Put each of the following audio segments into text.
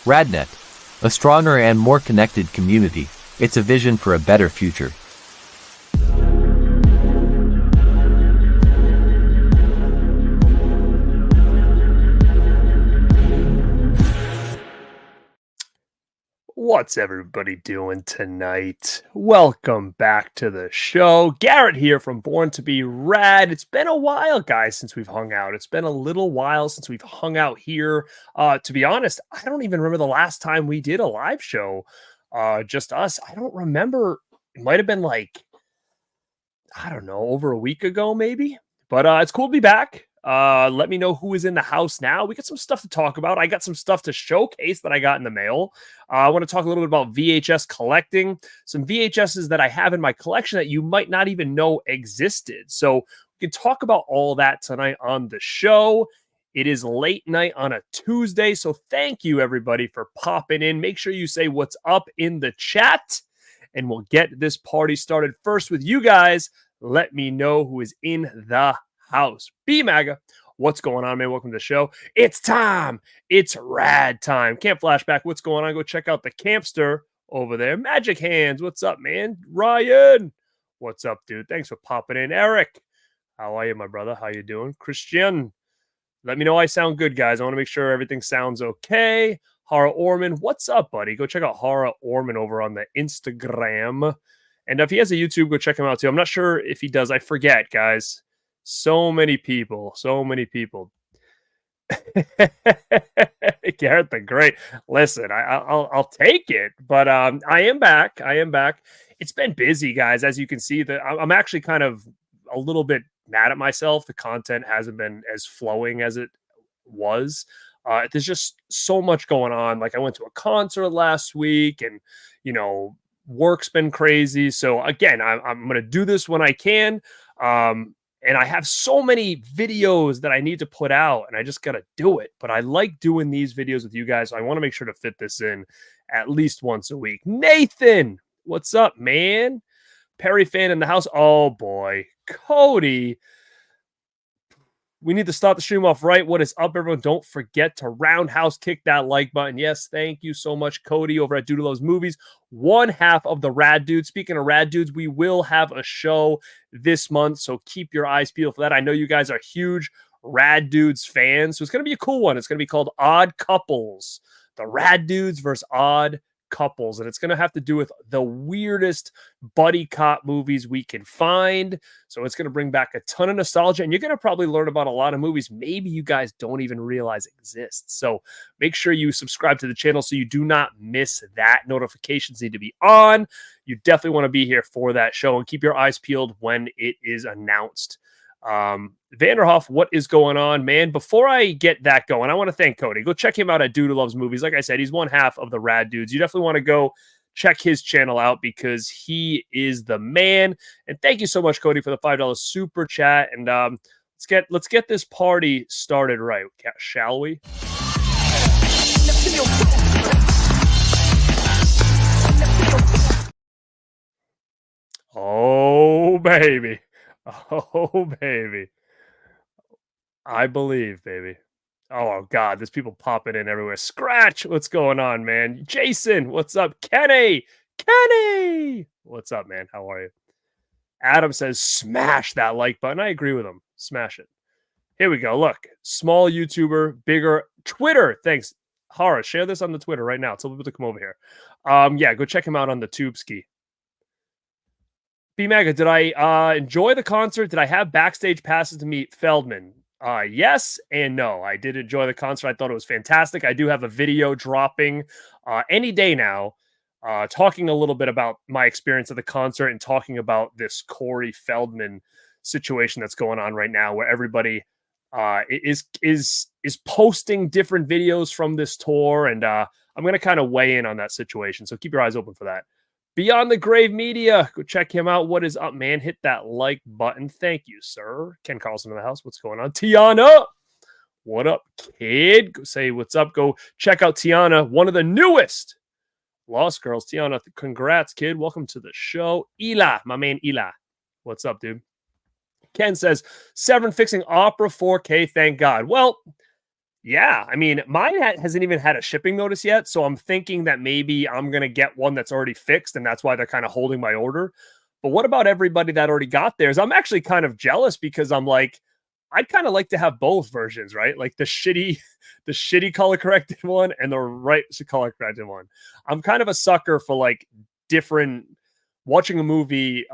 RadNet, a stronger and more connected community. It's a vision for a better future. What's everybody doing tonight? Welcome back to the show. Garrett here from Born2beRad. It's been a while, guys, since we've hung out. It's been a little while since we've hung out here. To be honest, I don't even remember the last time we did a live show. Just us. I don't remember. It might have been like, I don't know, over a week ago, maybe. But it's cool to be back. Let me know who is in the house now. We got some stuff to talk about. I got some stuff to showcase that I got in the mail. I want to talk a little bit about VHS collecting, some VHSs that I have in my collection that you might not even know existed. So we can talk about all that tonight on the show. It is late night on a Tuesday, so thank you everybody for popping in. Make sure you say what's up in the chat, and we'll get this party started first with you guys. Let me know who is in the house. B-Maga, what's going on, man? Welcome to the show. It's time. It's rad time. Camp Flashback, what's going on? Go check out the campster over there. Magic Hands, what's up, man? Ryan, what's up, dude? Thanks for popping in. Eric, how are you, my brother? How you doing? Christian, let me know I sound good, guys. I want to make sure everything sounds okay. Hara Orman, what's up, buddy? Go check out Hara Orman over on the Instagram. And if he has a YouTube, go check him out, too. I'm not sure if he does. I forget, guys. So many people. Garrett the Great. Listen, I'll take it, but I am back. It's been busy, guys. As you can see, that I'm actually kind of a little bit mad at myself. The content hasn't been as flowing as it was. There's just so much going on. Like I went to a concert last week, and work's been crazy. So again, I'm gonna do this when I can. And I have so many videos that I need to put out, and I just got to do it. But I like doing these videos with you guys, so I want to make sure to fit this in at least once a week. Nathan, what's up, man? Perry fan in the house. Oh, boy. Cody, we need to start the stream off right. What is up, everyone? Don't forget to roundhouse kick that like button. Yes, thank you so much, Cody, over at Dude Loves Movies. One half of the Rad Dudes. Speaking of Rad Dudes, we will have a show this month, so keep your eyes peeled for that. I know you guys are huge Rad Dudes fans, so it's going to be a cool one. It's going to be called Odd Couples. The Rad Dudes versus Odd Couples, and it's going to have to do with the weirdest buddy cop movies we can find. So it's going to bring back a ton of nostalgia, and you're going to probably learn about a lot of movies maybe you guys don't even realize exist. So make sure you subscribe to the channel so you do not miss that. Notifications need to be on. You definitely want to be here for that show, and keep your eyes peeled when it is announced. Vanderhoff, what is going on, man? Before I get that going, I want to thank Cody. Go check him out at Dude Who Loves Movies. Like I said, he's one half of the Rad Dudes. You definitely want to go check his channel out because he is the man. And thank you so much, Cody, for the $5 super chat. And let's get this party started right, shall we? Oh, baby. Oh, baby. I believe, baby. Oh, God. There's people popping in everywhere. Scratch. What's going on, man? Jason. What's up? Kenny. What's up, man? How are you? Adam says, smash that like button. I agree with him. Smash it. Here we go. Look. Small YouTuber, bigger Twitter. Thanks. Hara, share this on the Twitter right now. Tell people to come over here. Yeah, go check him out on the Tubeski. B-Maga, did I enjoy the concert? Did I have backstage passes to meet Feldman? Yes and no. I did enjoy the concert. I thought it was fantastic. I do have a video dropping any day now talking a little bit about my experience at the concert and talking about this Corey Feldman situation that's going on right now where everybody is posting different videos from this tour. And I'm going to kind of weigh in on that situation. So keep your eyes open for that. Beyond the Grave Media, go check him out. What is up, man? Hit that like button. Thank you, sir. Ken Carlson in the house. What's going on? Tiana, what up, kid? Go say what's up. Go check out Tiana, one of the newest Lost Girls. Tiana, congrats, kid. Welcome to the show. Ela, my man Ela. What's up, dude? Ken says, Severin fixing Opera 4K, thank God. Well, Yeah, I mean, mine hasn't even had a shipping notice yet, so I'm thinking that maybe I'm gonna get one that's already fixed, and that's why they're kind of holding my order. But what about everybody that already got theirs? I'm actually kind of jealous because I'm like, I'd kind of like to have both versions, right? Like the shitty, the shitty color corrected one and the right color corrected one. I'm kind of a sucker for like different watching a movie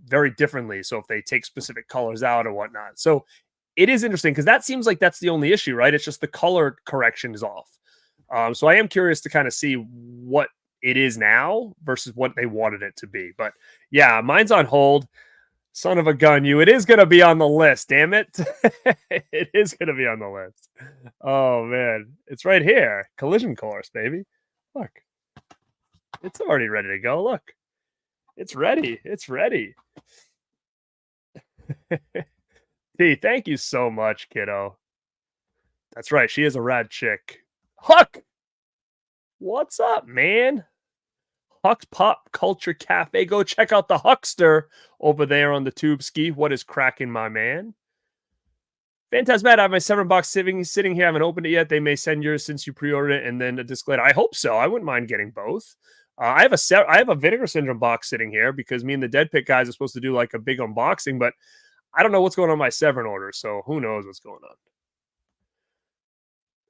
very differently. So if they take specific colors out or whatnot. So it is interesting because that seems like that's the only issue, right? It's just the color correction is off. So I am curious to kind of see what it is now versus what they wanted it to be. But yeah, mine's on hold. Son of a gun, you. It is going to be on the list, damn it. It is going to be on the list. Oh, man. It's right here. Collision course, baby. Look. It's already ready to go. Look. It's ready. It's ready. T, thank you so much, kiddo. That's right. She is a rad chick. Huck! What's up, man? Huck's Pop Culture Cafe. Go check out the Huckster over there on the tube ski. What is cracking, my man? Phantasmat, I have my 7 box sitting here. I haven't opened it yet. They may send yours since you pre-ordered it and then a disc later. I hope so. I wouldn't mind getting both. I have a Vinegar Syndrome box sitting here because me and the Dead Pit guys are supposed to do like a big unboxing, but I don't know what's going on my Severin order, so who knows what's going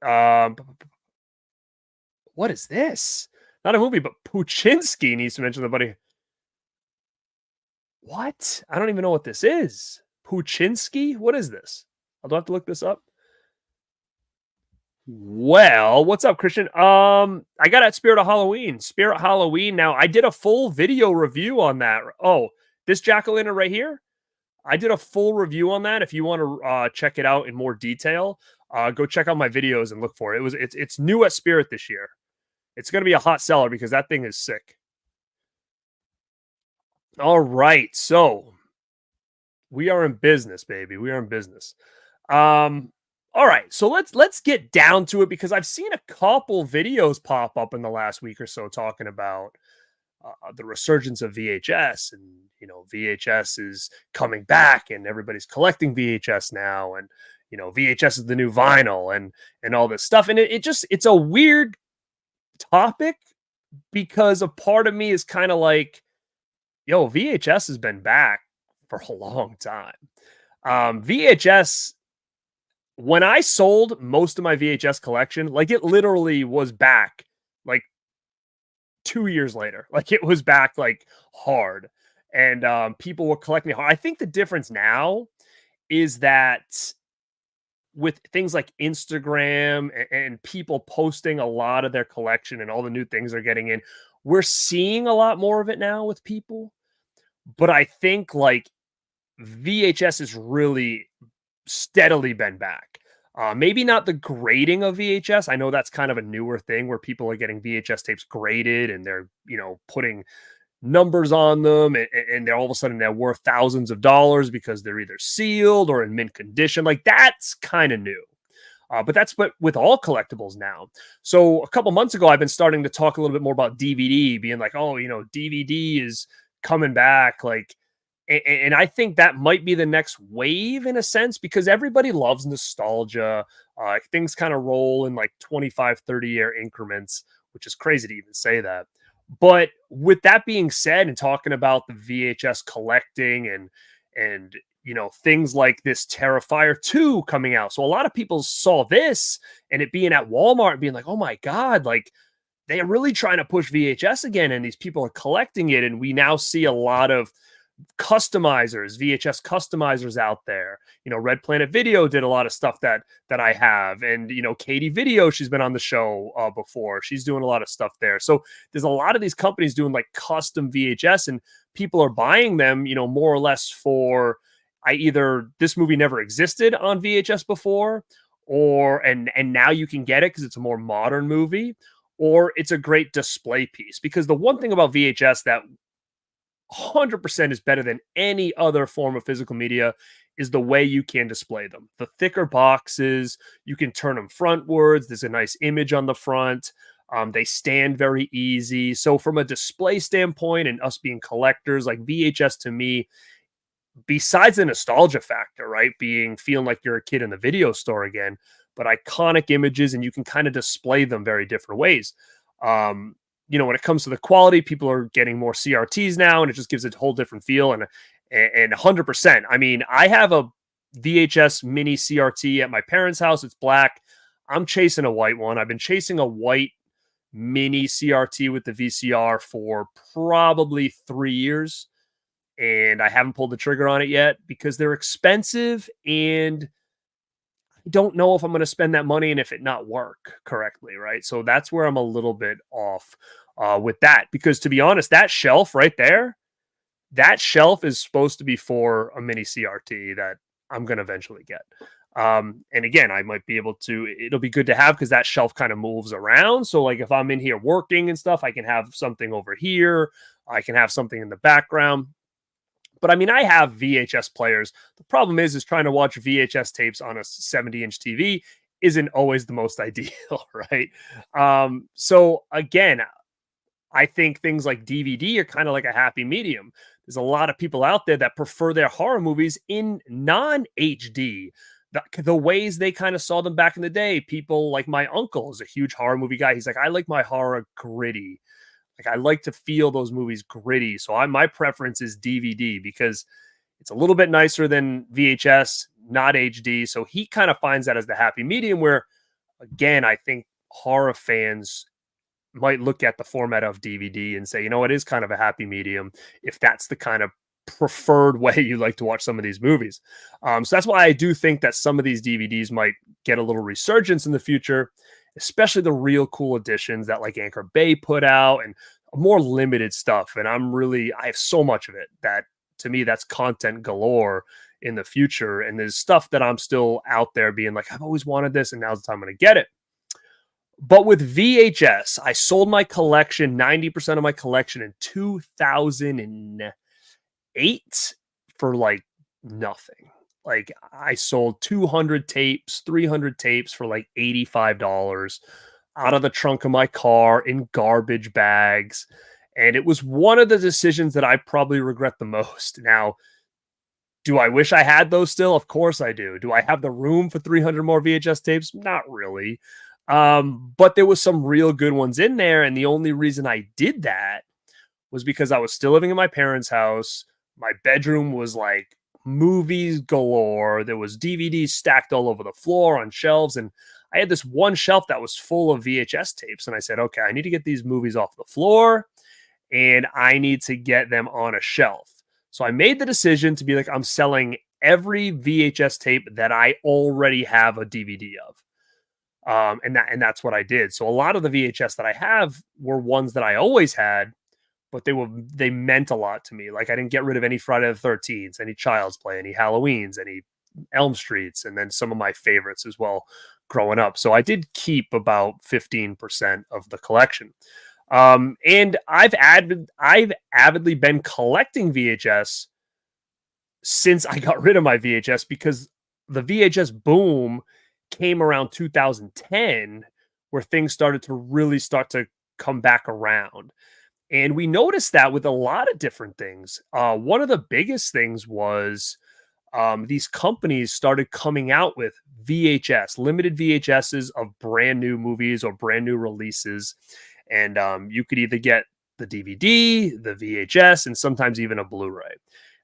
on. What is this? Not a movie, but Puchinsky needs to mention the buddy. What? I don't even know what this is. Puchinsky? What is this? I'll have to look this up. Well, what's up, Christian? I got at Spirit of Halloween. Spirit Halloween. Now, I did a full video review on that. Oh, this jack-o'-lantern right here? I did a full review on that. If you want to check it out in more detail, go check out my videos and look for it. It's new at Spirit this year. It's going to be a hot seller because that thing is sick. All right. So we are in business, baby. We are in business. All right. So let's get down to it because I've seen a couple videos pop up in the last week or so talking about the resurgence of VHS, and VHS is coming back and everybody's collecting VHS now, and VHS is the new vinyl and all this stuff. And it's a weird topic because a part of me is kind of like, yo, VHS has been back for a long time. VHS, when I sold most of my VHS collection, like it literally was back like 2 years later. Like it was back like hard, and people were collecting it hard. I think the difference now is that with things like Instagram and people posting a lot of their collection and all the new things they're getting in, we're seeing a lot more of it now with people. But I think like VHS has really steadily been back. Maybe not the grading of VHS. I know that's kind of a newer thing where people are getting VHS tapes graded and they're, putting numbers on them, and they're all of a sudden they're worth thousands of dollars because they're either sealed or in mint condition. Like that's kind of new. But that's with all collectibles now. So a couple months ago, I've been starting to talk a little bit more about DVD, being like, oh, DVD is coming back. Like, and I think that might be the next wave in a sense because everybody loves nostalgia. Things kind of roll in like 25, 30-year increments, which is crazy to even say that. But with that being said, and talking about the VHS collecting and things like this Terrifier 2 coming out. So a lot of people saw this and it being at Walmart and being like, oh my God, like they are really trying to push VHS again. And these people are collecting it. And we now see a lot of customizers, VHS customizers out there. Red Planet Video did a lot of stuff that I have, and Katie Video, she's been on the show before. She's doing a lot of stuff there. So there's a lot of these companies doing like custom VHS, and people are buying them, more or less for either this movie never existed on VHS before, or and now you can get it because it's a more modern movie, or it's a great display piece. Because the one thing about VHS that 100% is better than any other form of physical media is the way you can display them. The thicker boxes, you can turn them frontwards. There's a nice image on the front. They stand very easy. So from a display standpoint and us being collectors, like VHS to me besides the nostalgia factor, right? Feeling like you're a kid in the video store again, but iconic images, and you can kind of display them very different ways. When it comes to the quality, people are getting more CRTs now, and it just gives it a whole different feel. And 100%. I mean, I have a VHS mini CRT at my parents' house. It's black. I'm chasing a white one. I've been chasing a white mini CRT with the VCR for probably 3 years, and I haven't pulled the trigger on it yet because they're expensive, and I don't know if I'm going to spend that money and if it not work correctly, right? So that's where I'm a little bit off with that, because to be honest, that shelf right there, that shelf is supposed to be for a mini CRT that I'm going to eventually get. And again, I might be able to, it'll be good to have because that shelf kind of moves around. So like if I'm in here working and stuff, I can have something over here. I can have something in the background. But I mean, I have VHS players. The problem is trying to watch VHS tapes on a 70-inch TV isn't always the most ideal, right? So again, I think things like DVD are kind of like a happy medium. There's a lot of people out there that prefer their horror movies in non-HD. The ways they kind of saw them back in the day. People like my uncle is a huge horror movie guy. He's like, I like my horror gritty. Like I like to feel those movies gritty. So my preference is DVD because it's a little bit nicer than VHS, not HD. So he kind of finds that as the happy medium where, again, I think horror fans might look at the format of DVD and say, you know, it is kind of a happy medium if that's the kind of preferred way you like to watch some of these movies. So that's why I do think that some of these DVDs might get a little resurgence in the future, especially the real cool editions that like Anchor Bay put out and more limited stuff. And I have so much of it that to me, that's content galore in the future. And there's stuff that I'm still out there being like, I've always wanted this and now's the time I'm going to get it. But with VHS, I sold my collection, 90% of my collection in 2008 for like nothing. Like I sold 200 tapes, 300 tapes for like $85 out of the trunk of my car in garbage bags. And it was one of the decisions that I probably regret the most. Now, do I wish I had those still? Of course I do. Do I have the room for 300 more VHS tapes? Not really. But there was some real good ones in there. And the only reason I did that was because I was still living in my parents' house. My bedroom was like movies galore. There was DVDs stacked all over the floor on shelves. And I had this one shelf that was full of VHS tapes. And I said, okay, I need to get these movies off the floor and I need to get them on a shelf. So I made the decision to be like, I'm selling every VHS tape that I already have a DVD of. And that's what I did. So a lot of the VHS that I have were ones that I always had, but they meant a lot to me. Like I didn't get rid of any Friday the 13th, any Child's Play, any Halloweens, any Elm Streets, and then some of my favorites as well growing up. So I did keep about 15% of the collection. And I've avidly been collecting VHS since I got rid of my VHS because the VHS boom came around 2010 where things started to come back around. And we noticed that with a lot of different things. One of the biggest things was these companies started coming out with VHS, limited VHSs of brand new movies or brand new releases. And you could either get the DVD, the VHS, and sometimes even a Blu-ray.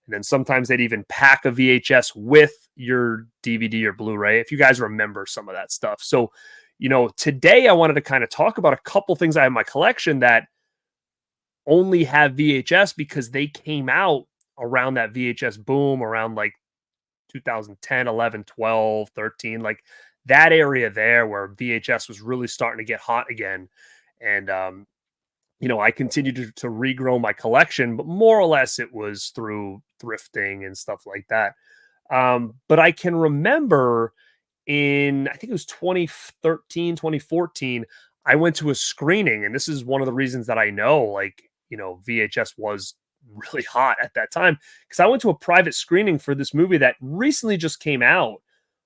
And then sometimes they'd even pack a VHS with your DVD or Blu-ray, if you guys remember some of that stuff. So, today I wanted to kind of talk about a couple things I have in my collection that only have VHS because they came out around that VHS boom, around like 2010, 11, 12, 13, like that area there where VHS was really starting to get hot again. And, I continued to regrow my collection, but more or less it was through thrifting and stuff like that. But I can remember I think it was 2013, 2014, I went to a screening, and this is one of the reasons that I know, like, VHS was really hot at that time, because I went to a private screening for this movie that recently just came out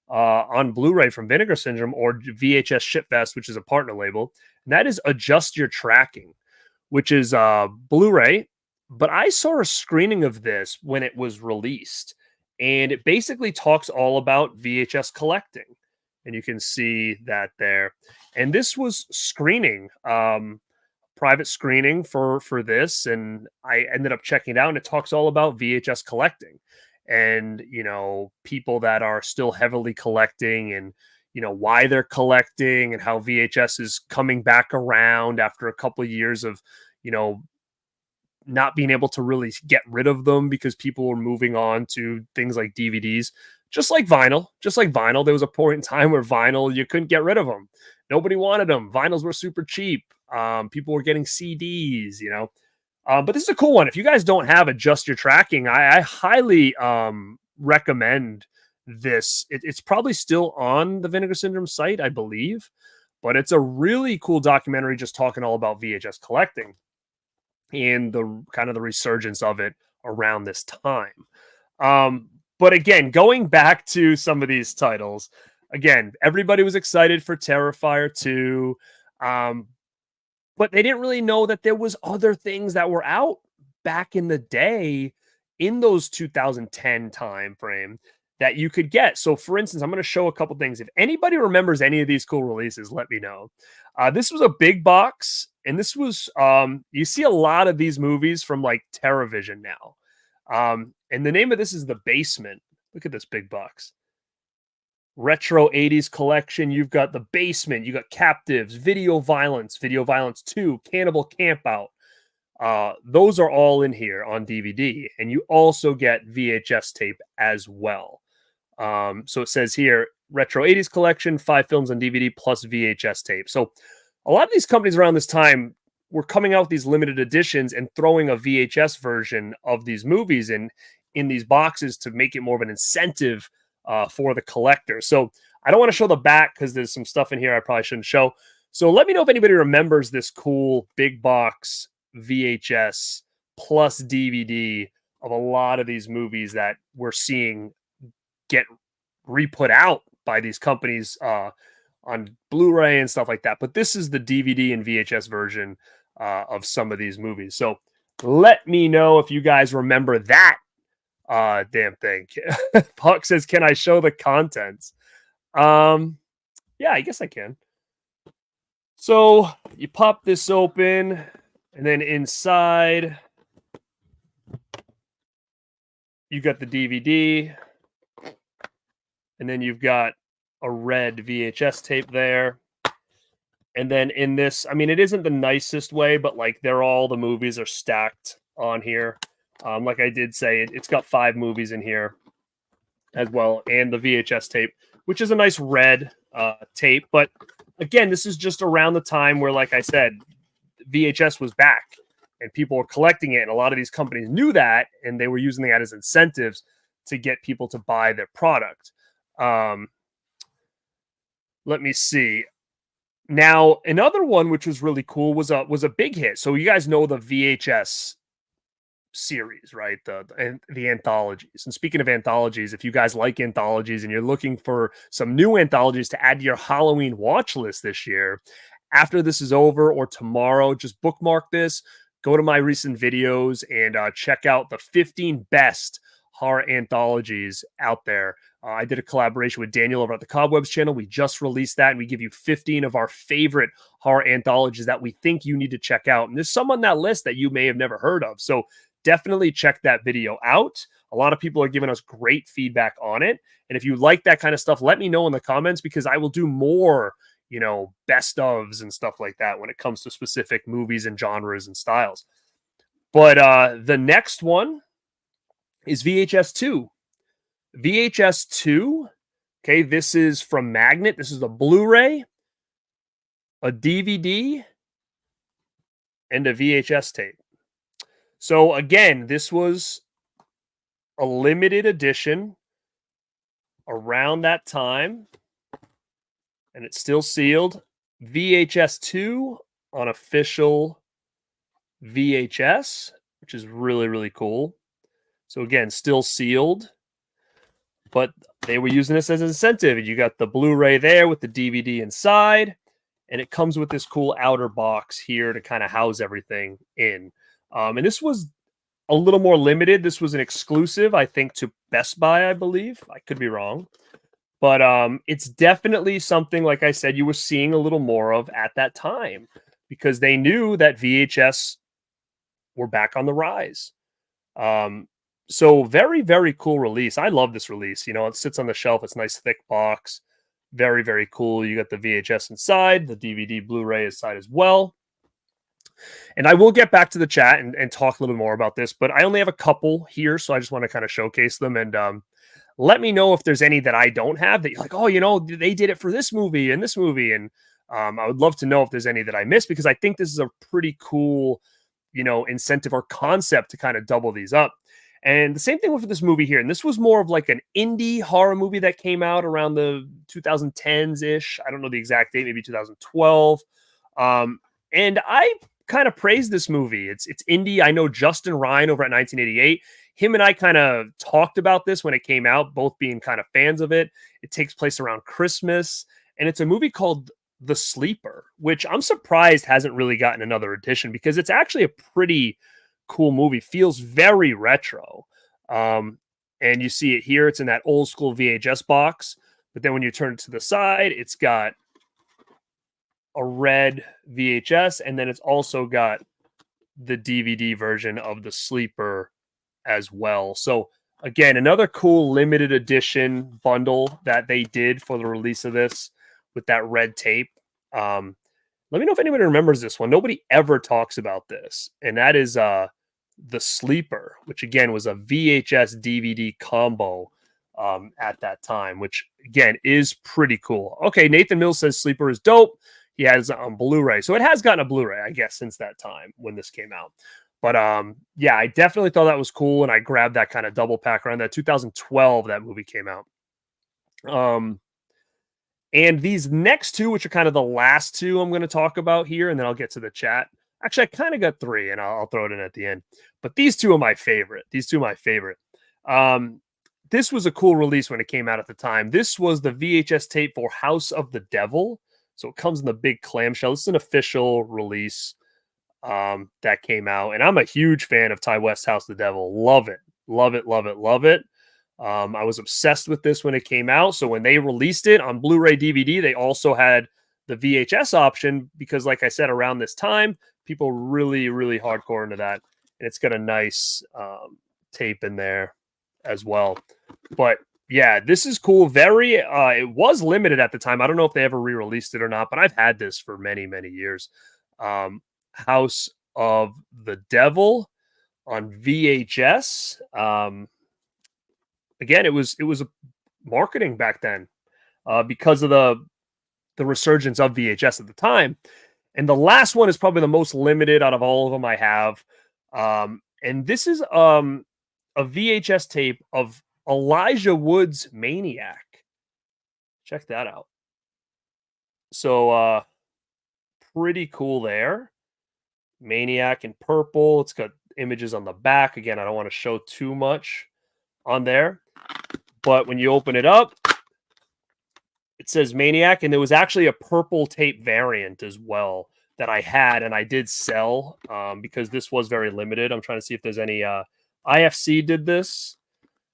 on Blu-ray from Vinegar Syndrome or VHS Shipfest, which is a partner label, and that is Adjust Your Tracking, which is Blu-ray. But I saw a screening of this when it was released, and it basically talks all about VHS collecting. And you can see that there. And this was screening, private screening for this, and I ended up checking it out, and it talks all about VHS collecting and, people that are still heavily collecting, and why they're collecting, and how VHS is coming back around after a couple of years of you know not being able to really get rid of them because people were moving on to things like DVDs, just like vinyl. Just like vinyl, there was a point in time where vinyl, you couldn't get rid of them. Nobody wanted them. Vinyls were super cheap. People were getting CDs. But this is a cool one. If you guys don't have Adjust Your Tracking, I highly recommend this. It's probably still on the Vinegar Syndrome site, I believe, but it's a really cool documentary just talking all about VHS collecting and the kind of the resurgence of it around this time. But again, going back to some of these titles, again, everybody was excited for Terrifier 2, but they didn't really know that there was other things that were out back in the day in those 2010 time frame that you could get. So for instance, I'm going to show a couple things. If anybody remembers any of these cool releases, let me know. This was a big box, and this was you see a lot of these movies from like TerraVision now. And the name of this is The Basement. Look at this big box. Retro 80s collection. You've got The Basement, you got Captives, Video Violence 2, Cannibal Campout. Those are all in here on DVD, and you also get VHS tape as well. So it says here, Retro 80s collection, 5 films on DVD plus VHS tape. So a lot of these companies around this time were coming out with these limited editions and throwing a VHS version of these movies in these boxes to make it more of an incentive for the collector. So I don't want to show the back because there's some stuff in here I probably shouldn't show. So let me know if anybody remembers this cool big box VHS plus DVD of a lot of these movies that we're seeing get re-put out by these companies on Blu-ray and stuff like that. But this is the DVD and VHS version of some of these movies. So let me know if you guys remember that damn thing. Puck says, can I show the contents? Yeah, I guess I can. So you pop this open, and then inside you got the DVD, and then you've got a red VHS tape there. And then in this, I mean, it isn't the nicest way, but like all the movies are stacked on here. Like I did say, it's got 5 movies in here as well, and the VHS tape, which is a nice red tape. But again, this is just around the time where, like I said, VHS was back and people were collecting it. And a lot of these companies knew that, and they were using that as incentives to get people to buy their product. Let me see. Now, another one which was really cool was a big hit. So you guys know the VHS series, right? The anthologies. And speaking of anthologies, if you guys like anthologies and you're looking for some new anthologies to add to your Halloween watch list this year, after this is over or tomorrow, just bookmark this, go to my recent videos, and check out the 15 best horror anthologies out there. I did a collaboration with Daniel over at the Cobwebs channel. We just released that, and we give you 15 of our favorite horror anthologies that we think you need to check out. And there's some on that list that you may have never heard of. So definitely check that video out. A lot of people are giving us great feedback on it. And if you like that kind of stuff, let me know in the comments, because I will do more, best ofs and stuff like that when it comes to specific movies and genres and styles. But the next one is VHS 2. VHS 2, okay, this is from Magnet. This is a Blu-ray, a DVD, and a VHS tape. So again, this was a limited edition around that time, and it's still sealed. VHS 2 on official VHS, which is really, really cool. So again, still sealed, but they were using this as an incentive. You got the Blu-ray there with the DVD inside, and it comes with this cool outer box here to kind of house everything in. And this was a little more limited. This was an exclusive, I think, to Best Buy, I believe. I could be wrong. But it's definitely something, like I said, you were seeing a little more of at that time because they knew that VHS were back on the rise. So very, very cool release. I love this release. You know, it sits on the shelf. It's a nice thick box. Very, very cool. You got the VHS inside, the DVD Blu-ray inside as well. And I will get back to the chat and talk a little bit more about this, but I only have a couple here, so I just want to kind of showcase them. And let me know if there's any that I don't have that you're like, oh, you know, they did it for this movie and this movie. And I would love to know if there's any that I missed, because I think this is a pretty cool, you know, incentive or concept to kind of double these up. And the same thing with this movie here. And this was more of like an indie horror movie that came out around the 2010s ish. I don't know the exact date, maybe 2012. And I kind of praised this movie. It's indie. I know Justin Ryan over at 1988. Him and I kind of talked about this when it came out, both being kind of fans of it. It takes place around Christmas, and it's a movie called The Sleeper, which I'm surprised hasn't really gotten another edition because it's actually a pretty cool movie. Feels very retro. And you see it here. It's in that old school VHS box. But then when you turn it to the side, it's got a red VHS, and then it's also got the DVD version of The Sleeper as well. So again, another cool limited edition bundle that they did for the release of this with that red tape. Let me know if anybody remembers this one. Nobody ever talks about this, and that is The Sleeper, which again was a VHS DVD combo at that time, which again is pretty cool. Okay, Nathan Mills says Sleeper is dope. He has it on Blu-ray, so it has gotten a Blu-ray, I guess, since that time when this came out. But yeah, I definitely thought that was cool, and I grabbed that kind of double pack around that 2012 that movie came out. And these next two, which are kind of the last two I'm going to talk about here, and then I'll get to the chat. Actually, I kind of got three, and I'll throw it in at the end. But these two are my favorite. This was a cool release when it came out at the time. This was the VHS tape for House of the Devil. So it comes in the big clamshell. This is an official release that came out. And I'm a huge fan of Ty West's House of the Devil. Love it. Love it, love it, love it. I was obsessed with this when it came out. So when they released it on Blu-ray DVD, they also had the VHS option because, like I said, around this time, people really, really hardcore into that. And it's got a nice tape in there as well. But yeah, this is cool. Very, it was limited at the time. I don't know if they ever re-released it or not, but I've had this for many, many years. House of the Devil on VHS. Again, it was a marketing back then because of the resurgence of VHS at the time. And the last one is probably the most limited out of all of them I have. And this is a VHS tape of Elijah Wood's Maniac. Check that out. So pretty cool there. Maniac in purple. It's got images on the back. Again, I don't want to show too much on there. But when you open it up, it says Maniac, and there was actually a purple tape variant as well that I had, and I did sell because this was very limited. I'm trying to see if there's any IFC did this.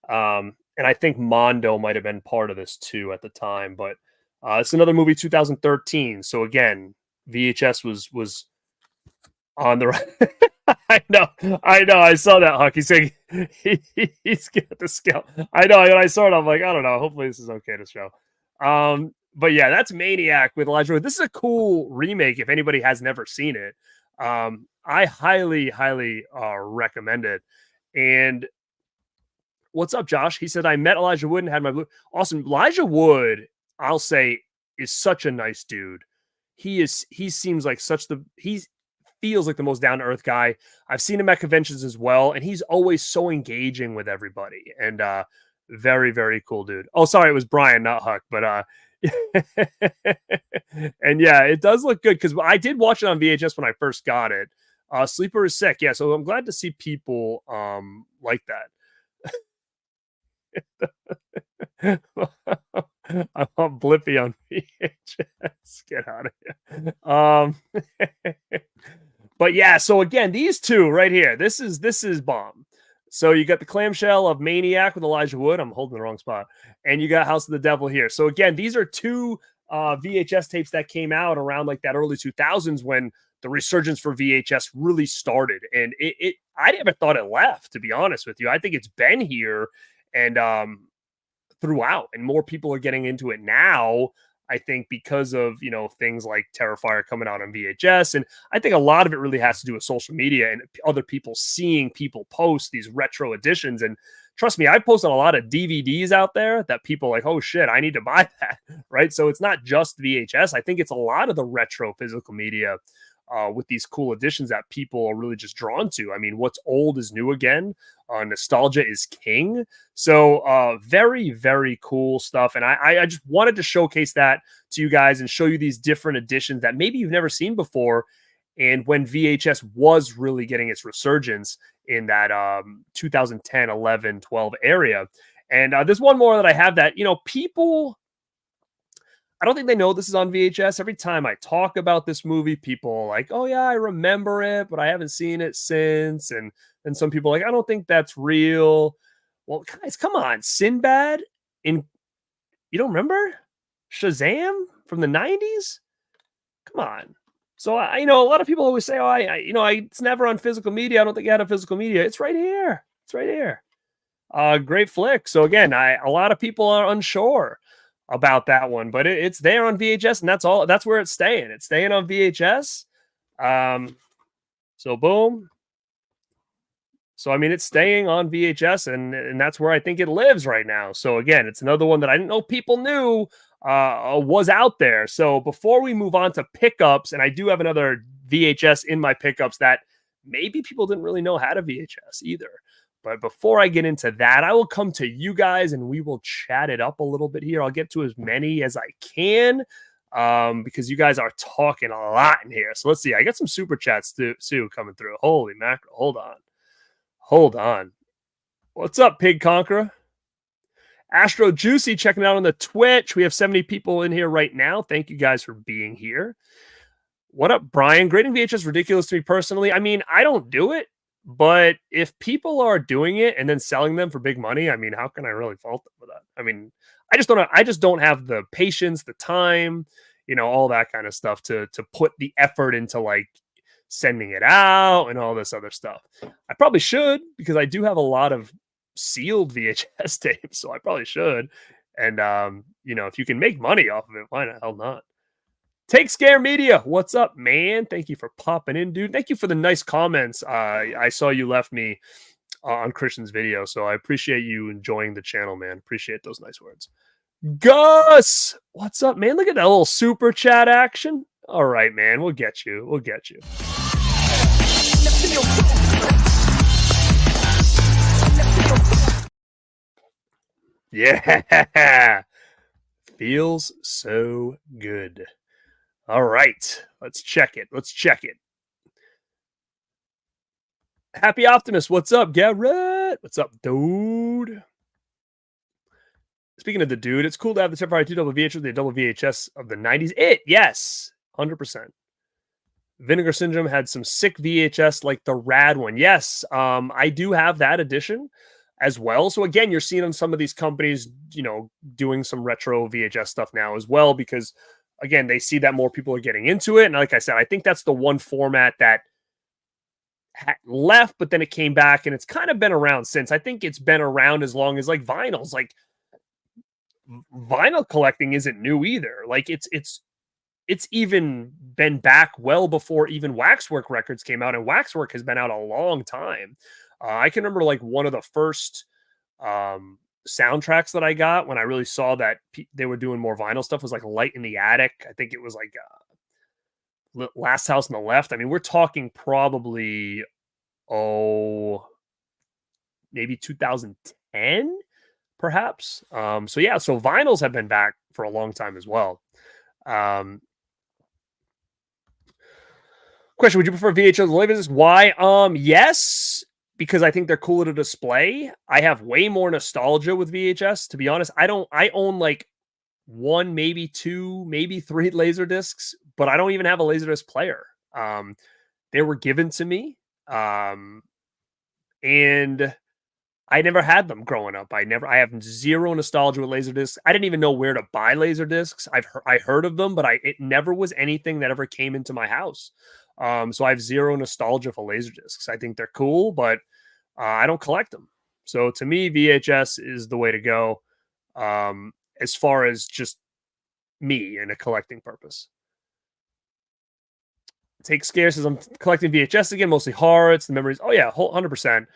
And I think Mondo might have been part of this too at the time, but it's another movie, 2013. So again, VHS was on the right. I know. I saw that, Huck. He's saying he's got the scale. I know. When I saw it, I'm like, I don't know. Hopefully this is okay to show. But yeah, that's Maniac with Elijah Wood. This is a cool remake if anybody has never seen it. I highly, highly recommend it. And what's up, Josh? He said, I met Elijah Wood and had my blue. Awesome. Elijah Wood, I'll say, is such a nice dude. He seems like he feels like the most down-to-earth guy. I've seen him at conventions as well, and he's always so engaging with everybody. And very, very cool dude. Oh, sorry, it was Brian, not Huck, but and yeah, it does look good because I did watch it on VHS when I first got it. Sleeper is sick. Yeah, so I'm glad to see people like that. I want Blippi on VHS. Get out of here. But yeah, so again, these two right here, this is bomb. So you got the clamshell of Maniac with Elijah Wood. I'm holding the wrong spot. And you got House of the Devil here. So again, these are two VHS tapes that came out around like that early 2000s when the resurgence for VHS really started. And I never thought it left, to be honest with you. I think it's been here and throughout, and more people are getting into it now. I think because of, things like Terrifier coming out on VHS. And I think a lot of it really has to do with social media and other people seeing people post these retro editions. And trust me, I've posted a lot of DVDs out there that people are like, oh shit, I need to buy that. Right. So it's not just VHS. I think it's a lot of the retro physical media with these cool editions that people are really just drawn to. I mean, what's old is new again. Nostalgia is king. So very, very cool stuff. And I just wanted to showcase that to you guys and show you these different editions that maybe you've never seen before. And when VHS was really getting its resurgence in that 2010, 11, 12 area. And there's one more that I have that, people, I don't think they know this is on VHS. Every time I talk about this movie, people are like, oh yeah, I remember it, but I haven't seen it since. And some people are like, I don't think that's real. Well, guys, come on. Sinbad you don't remember Shazam from the 90s? Come on. So a lot of people always say, oh, it's never on physical media. I don't think I had a physical media. It's right here. It's right here. Great flick. So again, a lot of people are unsure about that one, but it's there on VHS, and that's all. That's where it's staying. It's staying on VHS. So boom. So I mean, it's staying on VHS, and that's where I think it lives right now. So again, it's another one that I didn't know people knew was out there. So before we move on to pickups, and I do have another VHS in my pickups that maybe people didn't really know had a VHS either. But before I get into that, I will come to you guys and we will chat it up a little bit here. I'll get to as many as I can because you guys are talking a lot in here. So let's see. I got some super chats too coming through. Holy mackerel. Hold on. What's up, Pig Conqueror? Astro Juicy checking out on the Twitch. We have 70 people in here right now. Thank you guys for being here. What up, Brian? Grading VHS is ridiculous to me personally. I mean, I don't do it. But if people are doing it and then selling them for big money, I mean, how can I really fault them for that? I mean, I just don't have the patience, the time, all that kind of stuff to put the effort into like sending it out and all this other stuff. I probably should because I do have a lot of sealed VHS tapes, so I probably should. And if you can make money off of it, why the hell not? Take Scare Media. What's up, man? Thank you for popping in, dude. Thank you for the nice comments. I saw you left me on Christian's video, so I appreciate you enjoying the channel, man. Appreciate those nice words. Gus, what's up, man? Look at that little super chat action. All right, man. We'll get you. We'll get you. Yeah. Feels so good. All right, let's check it. Happy Optimist, what's up, Garrett? What's up, dude? Speaking of the dude, it's cool to have the Terrifier 2 double VHS, the double VHS of the 90s. Yes, 100%. Vinegar Syndrome had some sick VHS like the rad one. Yes, I do have that edition as well. So again, you're seeing on some of these companies, doing some retro VHS stuff now as well because again, they see that more people are getting into it. And like I said, I think that's the one format that left, but then it came back and it's kind of been around since. I think it's been around as long as like vinyls. Like vinyl collecting isn't new either. Like it's even been back well before even Waxwork records came out, and Waxwork has been out a long time. I can remember like one of the first soundtracks that I got when I really saw that they were doing more vinyl stuff was like Light in the Attic. I think it was like Last House on the Left. I mean, we're talking probably maybe 2010 perhaps. So yeah, so vinyls have been back for a long time as well. Question, would you prefer VHS or Laserdisc? Why? Yes, because I think they're cooler to display. I have way more nostalgia with VHS, to be honest. I own like one, maybe two, maybe three laser discs, but I don't even have a Laserdisc player. They were given to me, and I never had them growing up. I have zero nostalgia with Laserdiscs. I didn't even know where to buy Laserdiscs. I heard of them, but it never was anything that ever came into my house. So I have zero nostalgia for Laserdiscs. I think they're cool, but I don't collect them. So to me, VHS is the way to go, as far as just me and a collecting purpose. Take scarce as I'm collecting VHS again, mostly horror. It's the memories. Oh yeah, 100%.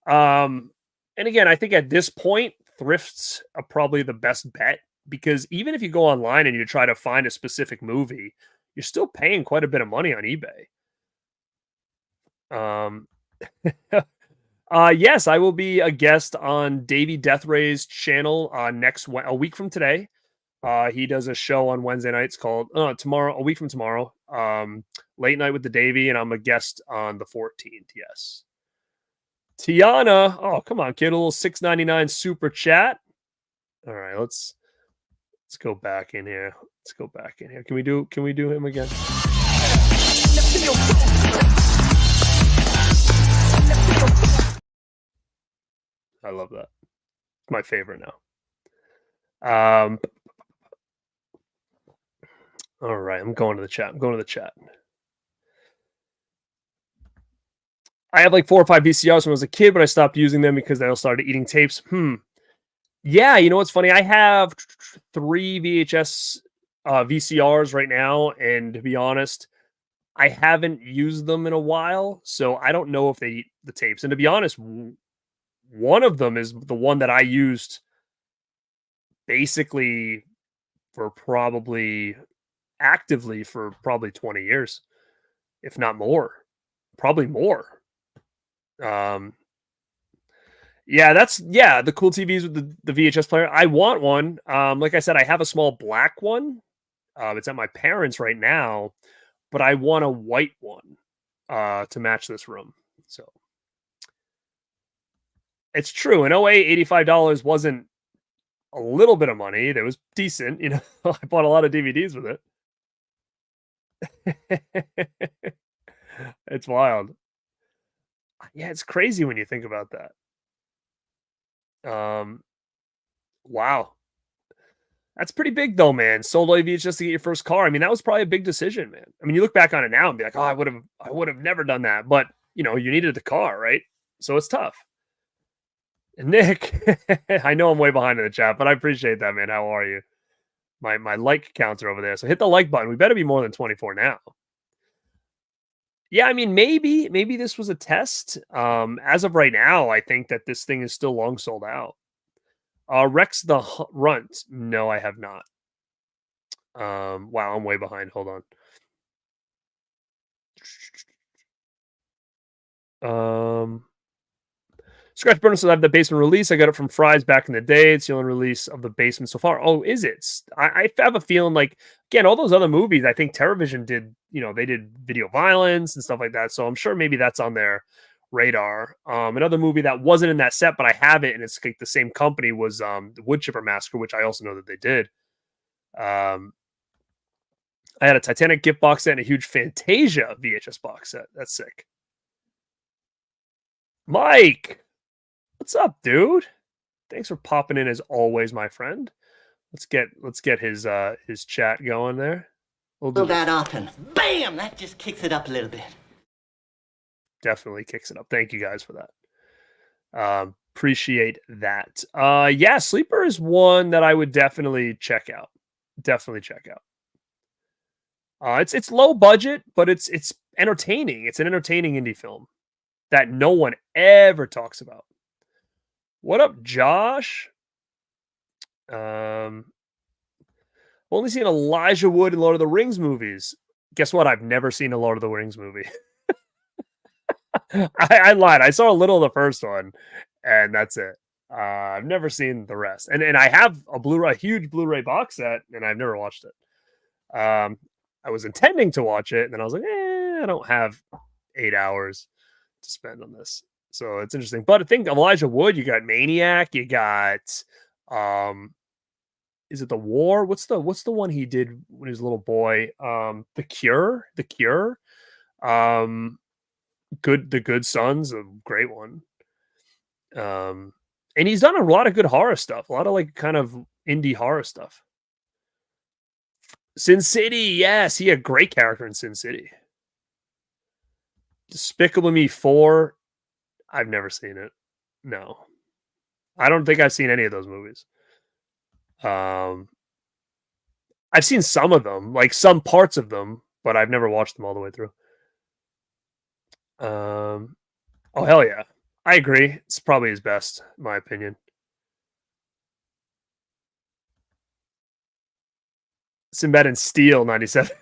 And again, I think at this point, thrifts are probably the best bet, because even if you go online and you try to find a specific movie, you're still paying quite a bit of money on eBay. Yes, I will be a guest on Davey Deathray's channel a week from today. He does a show on Wednesday nights called a week from tomorrow, Late Night with the Davey, and I'm a guest on the 14th. Yes. Tiana, oh come on, kid, a little $6.99 super chat. All right, let's go back in here. Let's go back in here. Can we do him again? I love that. My favorite now. All right, I'm going to the chat. I have like 4 or 5 VCRs when I was a kid, but I stopped using them because they all started eating tapes. Yeah, you know what's funny? I have 3 VHS VCRs right now, and to be honest, I haven't used them in a while, so I don't know if they eat the tapes. And to be honest, one of them is the one that I used basically for probably actively for probably 20 years, if not more, probably more. Yeah, the cool TVs with the VHS player. I want one. Like I said, I have a small black one. It's at my parents' right now, but I want a white one to match this room. So it's true. In 08, $85 wasn't a little bit of money. It was decent. You know, I bought a lot of DVDs with it. It's wild. Yeah, it's crazy when you think about that. Wow. That's pretty big though, man. Sold all VHS to get your first car. I mean, that was probably a big decision, man. I mean, you look back on it now and be like, oh, I would have never done that. But you know, you needed the car, right? So it's tough. Nick, I know I'm way behind in the chat, but I appreciate that, man. How are you? My like counts are over there. So hit the like button. We better be more than 24 now. Yeah, I mean, maybe this was a test. As of right now, I think that this thing is still long sold out. Rex the Runt. No, I have not. Wow, I'm way behind. Hold on. Scratch Burner says I have the Basement release. I got it from Fry's back in the day. It's the only release of the Basement so far. Oh, is it? I have a feeling like, again, all those other movies, I think Television did, you know, they did Video Violence and stuff like that. So I'm sure maybe that's on their radar. Another movie that wasn't in that set, but I have it, and it's like the same company, was the Wood Chipper Massacre, which I also know that they did. I had a Titanic gift box set and a huge Fantasia VHS box set. That's sick. Mike, what's up, dude? Thanks for popping in as always, my friend. Let's get his chat going there. We'll do that often. Bam! That just kicks it up a little bit. Definitely kicks it up. Thank you guys for that. Appreciate that. Yeah, Sleeper is one that I would definitely check out. It's low budget, but it's entertaining. It's an entertaining indie film that no one ever talks about. What up, Josh? Only seen Elijah Wood in Lord of the Rings movies. Guess what? I've never seen a Lord of the Rings movie. I lied. I saw a little of the first one, and that's it. I've never seen the rest. And I have a huge Blu-ray box set, and I've never watched it. I was intending to watch it, and then I was like, I don't have 8 hours to spend on this. So it's interesting. But I think Elijah Wood, you got Maniac, you got is it The War? What's the one he did when he was a little boy? The Cure. The Good Son's a great one. And he's done a lot of good horror stuff, a lot of like kind of indie horror stuff. Sin City, yes, he had a great character in Sin City. Despicable Me 4, I've never seen it. No. I don't think I've seen any of those movies. I've seen some of them, like some parts of them, but I've never watched them all the way through. Oh hell yeah. I agree. It's probably his best, in my opinion. Sinbad and Steel 97.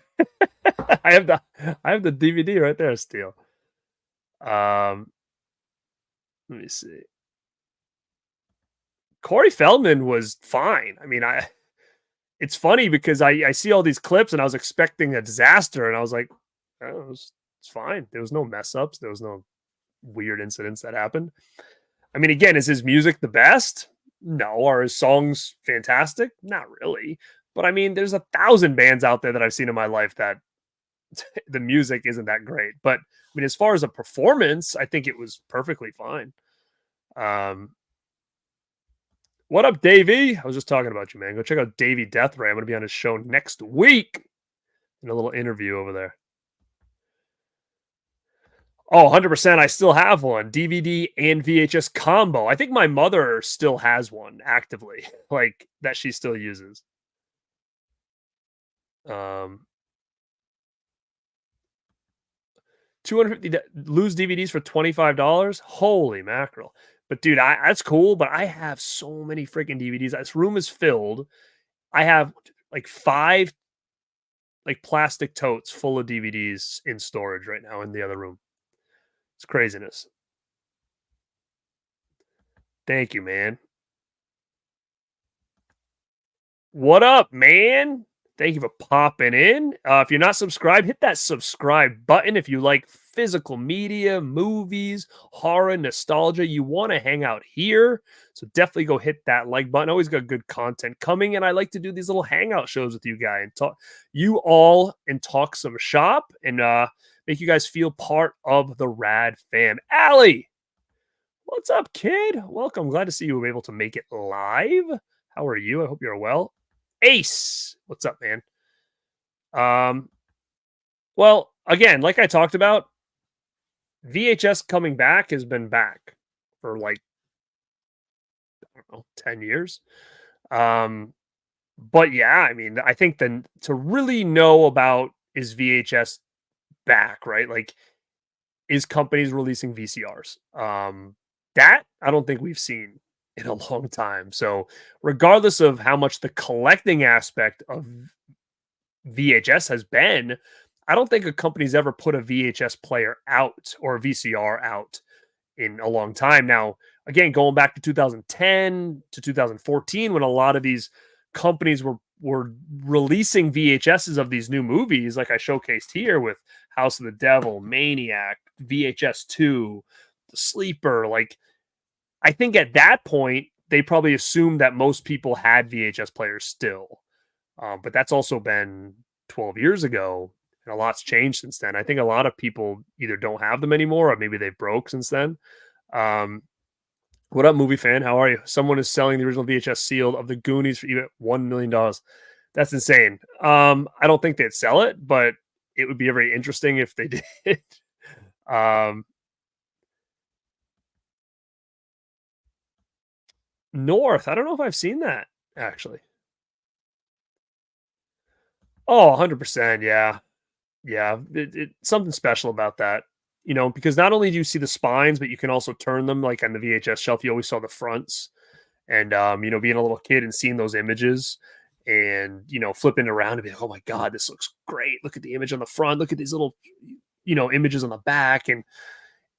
I have the DVD right there, Steel. Let me see. Corey Feldman was fine. I mean, it's funny because I see all these clips and I was expecting a disaster, and I was like, oh, it's fine. There was no mess ups. There was no weird incidents that happened. I mean, again, is his music the best? No. Are his songs fantastic? Not really. But I mean, there's 1,000 bands out there that I've seen in my life that the music isn't that great. But I mean, as far as a performance, I think it was perfectly fine. What up, Davey? I was just talking about you, man. Go check out Davey Deathray. I'm going to be on his show next week in a little interview over there. Oh, 100%. I still have one. DVD and VHS combo. I think my mother still has one actively, like that she still uses. $250 lose DVDs for $25. Holy mackerel. But dude, that's cool. But I have so many freaking DVDs. This room is filled. I have like 5 like plastic totes full of DVDs in storage right now in the other room. It's craziness. Thank you, man. What up, man? Thank you for popping in. If you're not subscribed, hit that subscribe button. If you like physical media, movies, horror, nostalgia, you want to hang out here. So definitely go hit that like button. Always got good content coming. And I like to do these little hangout shows with you guys and talk some shop and make you guys feel part of the Rad fam. Allie, what's up, kid? Welcome. Glad to see you were able to make it live. How are you? I hope you're well. Ace, what's up, man? Well, again, like I talked about, VHS coming back has been back for like, I don't know, 10 years. But yeah, I mean, I think then to really know about is VHS back, right? Like, is companies releasing VCRs? That I don't think we've seen in a long time. So regardless of how much the collecting aspect of VHS has been, I don't think a company's ever put a VHS player out or a VCR out in a long time. Now, again, going back to 2010 to 2014, when a lot of these companies were releasing VHSs of these new movies, like I showcased here with House of the Devil, Maniac, VHS 2, The Sleeper, like I think at that point, they probably assumed that most people had VHS players still. But that's also been 12 years ago, and a lot's changed since then. I think a lot of people either don't have them anymore, or maybe they've broke since then. What up, movie fan? How are you? Someone is selling the original VHS sealed of the Goonies for even $1 million. That's insane. I don't think they'd sell it, but it would be very interesting if they did. North. I don't know if I've seen that actually. Oh, 100%. Yeah. Yeah. Something special about that, because not only do you see the spines, but you can also turn them like on the VHS shelf. You always saw the fronts and, being a little kid and seeing those images and, flipping around and being like, oh my God, this looks great. Look at the image on the front. Look at these little, images on the back. And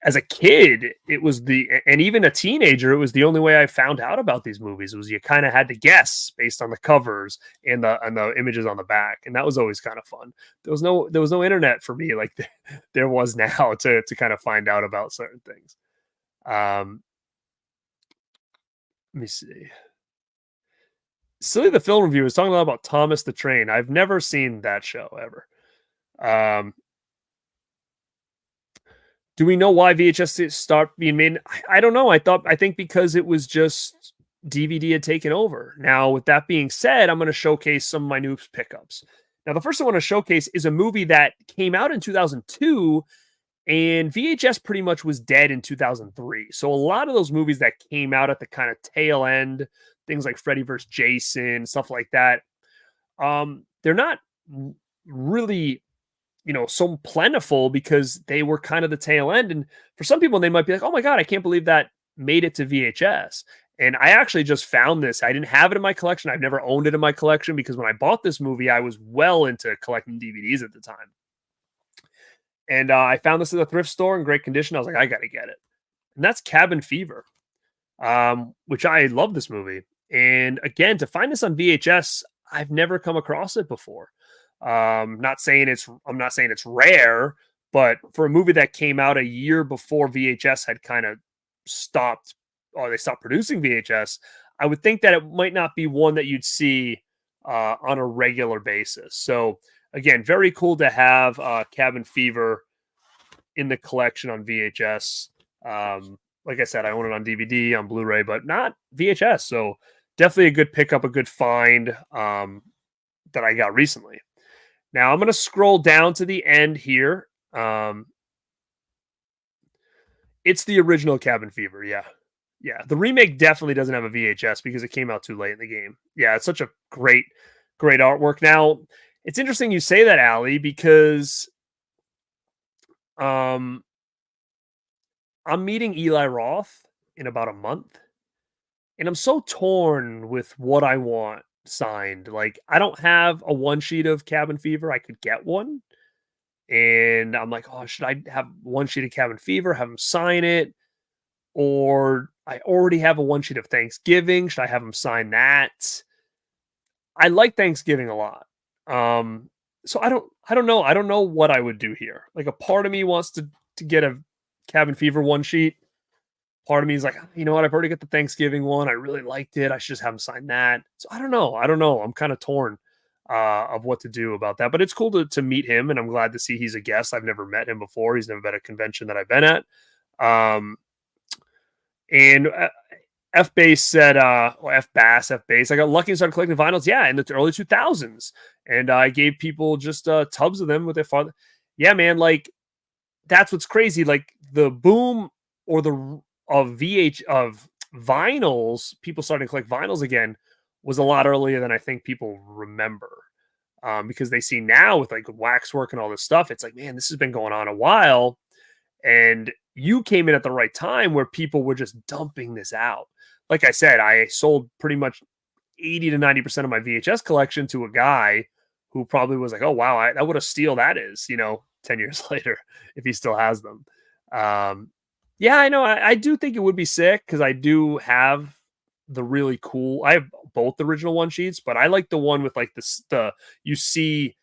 as a kid, it was and even a teenager, it was the only way I found out about these movies was you kind of had to guess based on the covers and the images on the back. And that was always kind of fun. There was no internet for me like there was now to kind of find out about certain things. Let me see. Silly the Film Review is talking a lot about Thomas the Train. I've never seen that show ever. Do we know why VHS start being made? I don't know. I think because it was just DVD had taken over. Now, with that being said, I'm going to showcase some of my new pickups. Now, the first I want to showcase is a movie that came out in 2002, and VHS pretty much was dead in 2003. So a lot of those movies that came out at the kind of tail end, things like Freddy vs. Jason, stuff like that, they're not really, so plentiful because they were kind of the tail end. And for some people, they might be like, oh my God, I can't believe that made it to VHS. And I actually just found this. I didn't have it in my collection. I've never owned it in my collection because when I bought this movie, I was well into collecting DVDs at the time. And I found this at a thrift store in great condition. I was like, I got to get it. And that's Cabin Fever, which I love this movie. And again, to find this on VHS, I've never come across it before. I'm not saying it's rare, but for a movie that came out a year before VHS had kind of stopped, or they stopped producing VHS, I would think that it might not be one that you'd see on a regular basis. So again, very cool to have Cabin Fever in the collection on VHS. Like I said, I own it on DVD, on Blu-ray, but not VHS. So definitely a good pickup, a good find that I got recently. Now I'm going to scroll down to the end here. It's the original Cabin Fever. Yeah. The remake definitely doesn't have a VHS because it came out too late in the game. Yeah, it's such a great artwork. Now, it's interesting you say that, Allie, because I'm meeting Eli Roth in about a month, and I'm so torn with what I want signed. Like, I don't have a one sheet of Cabin Fever. I could get one, and I'm like, oh, should I have one sheet of Cabin Fever, have him sign it? Or I already have a one sheet of Thanksgiving. Should I have him sign that? I like Thanksgiving a lot. So I don't know. I don't know what I would do here. Like, a part of me wants to get a Cabin Fever one sheet. Part of me is like, you know what? I've already got the Thanksgiving one. I really liked it. I should just have him sign that. So I don't know. I'm kind of torn of what to do about that. But it's cool to meet him, and I'm glad to see he's a guest. I've never met him before. He's never been at a convention that I've been at. And F-Base said, F-Bass, F-Base, I got lucky and started collecting vinyls, in the early 2000s. And I gave people just tubs of them with their father. Yeah, man, like, that's what's crazy. Like, the boom of vinyls, people starting to collect vinyls again, was a lot earlier than I think people remember. Because they see now with, like, waxwork and all this stuff, it's like, man, this has been going on a while. And you came in at the right time where people were just dumping this out. Like I said, I sold pretty much 80 to 90% of my VHS collection to a guy who probably was like, oh, wow, what a steal that is, 10 years later, if he still has them. Yeah, I know. I do think it would be sick because I do have the really cool, I have both the original one sheets, but I like the one with like you see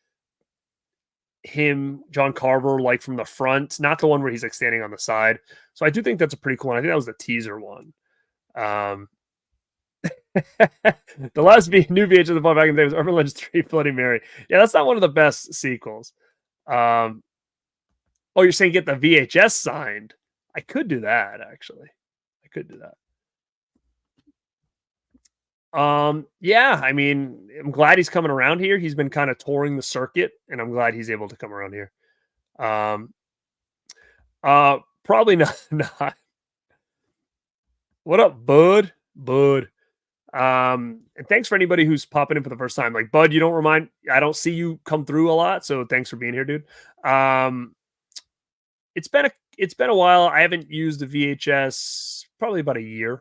him, John Carver, like from the front, not the one where he's like standing on the side. So I do think that's a pretty cool one. I think that was the teaser one. The last new VHS of the back in the day was Urban Legends 3 Bloody Mary. Yeah, that's not one of the best sequels. Oh, you're saying get the VHS signed? I could do that, actually. I could do that. Yeah, I mean, I'm glad he's coming around here. He's been kind of touring the circuit, and I'm glad he's able to come around here. Probably not. What up, Bud? And thanks for anybody who's popping in for the first time. Like, Bud, I don't see you come through a lot, so thanks for being here, dude. It's been a while. I haven't used the VHS probably about a year.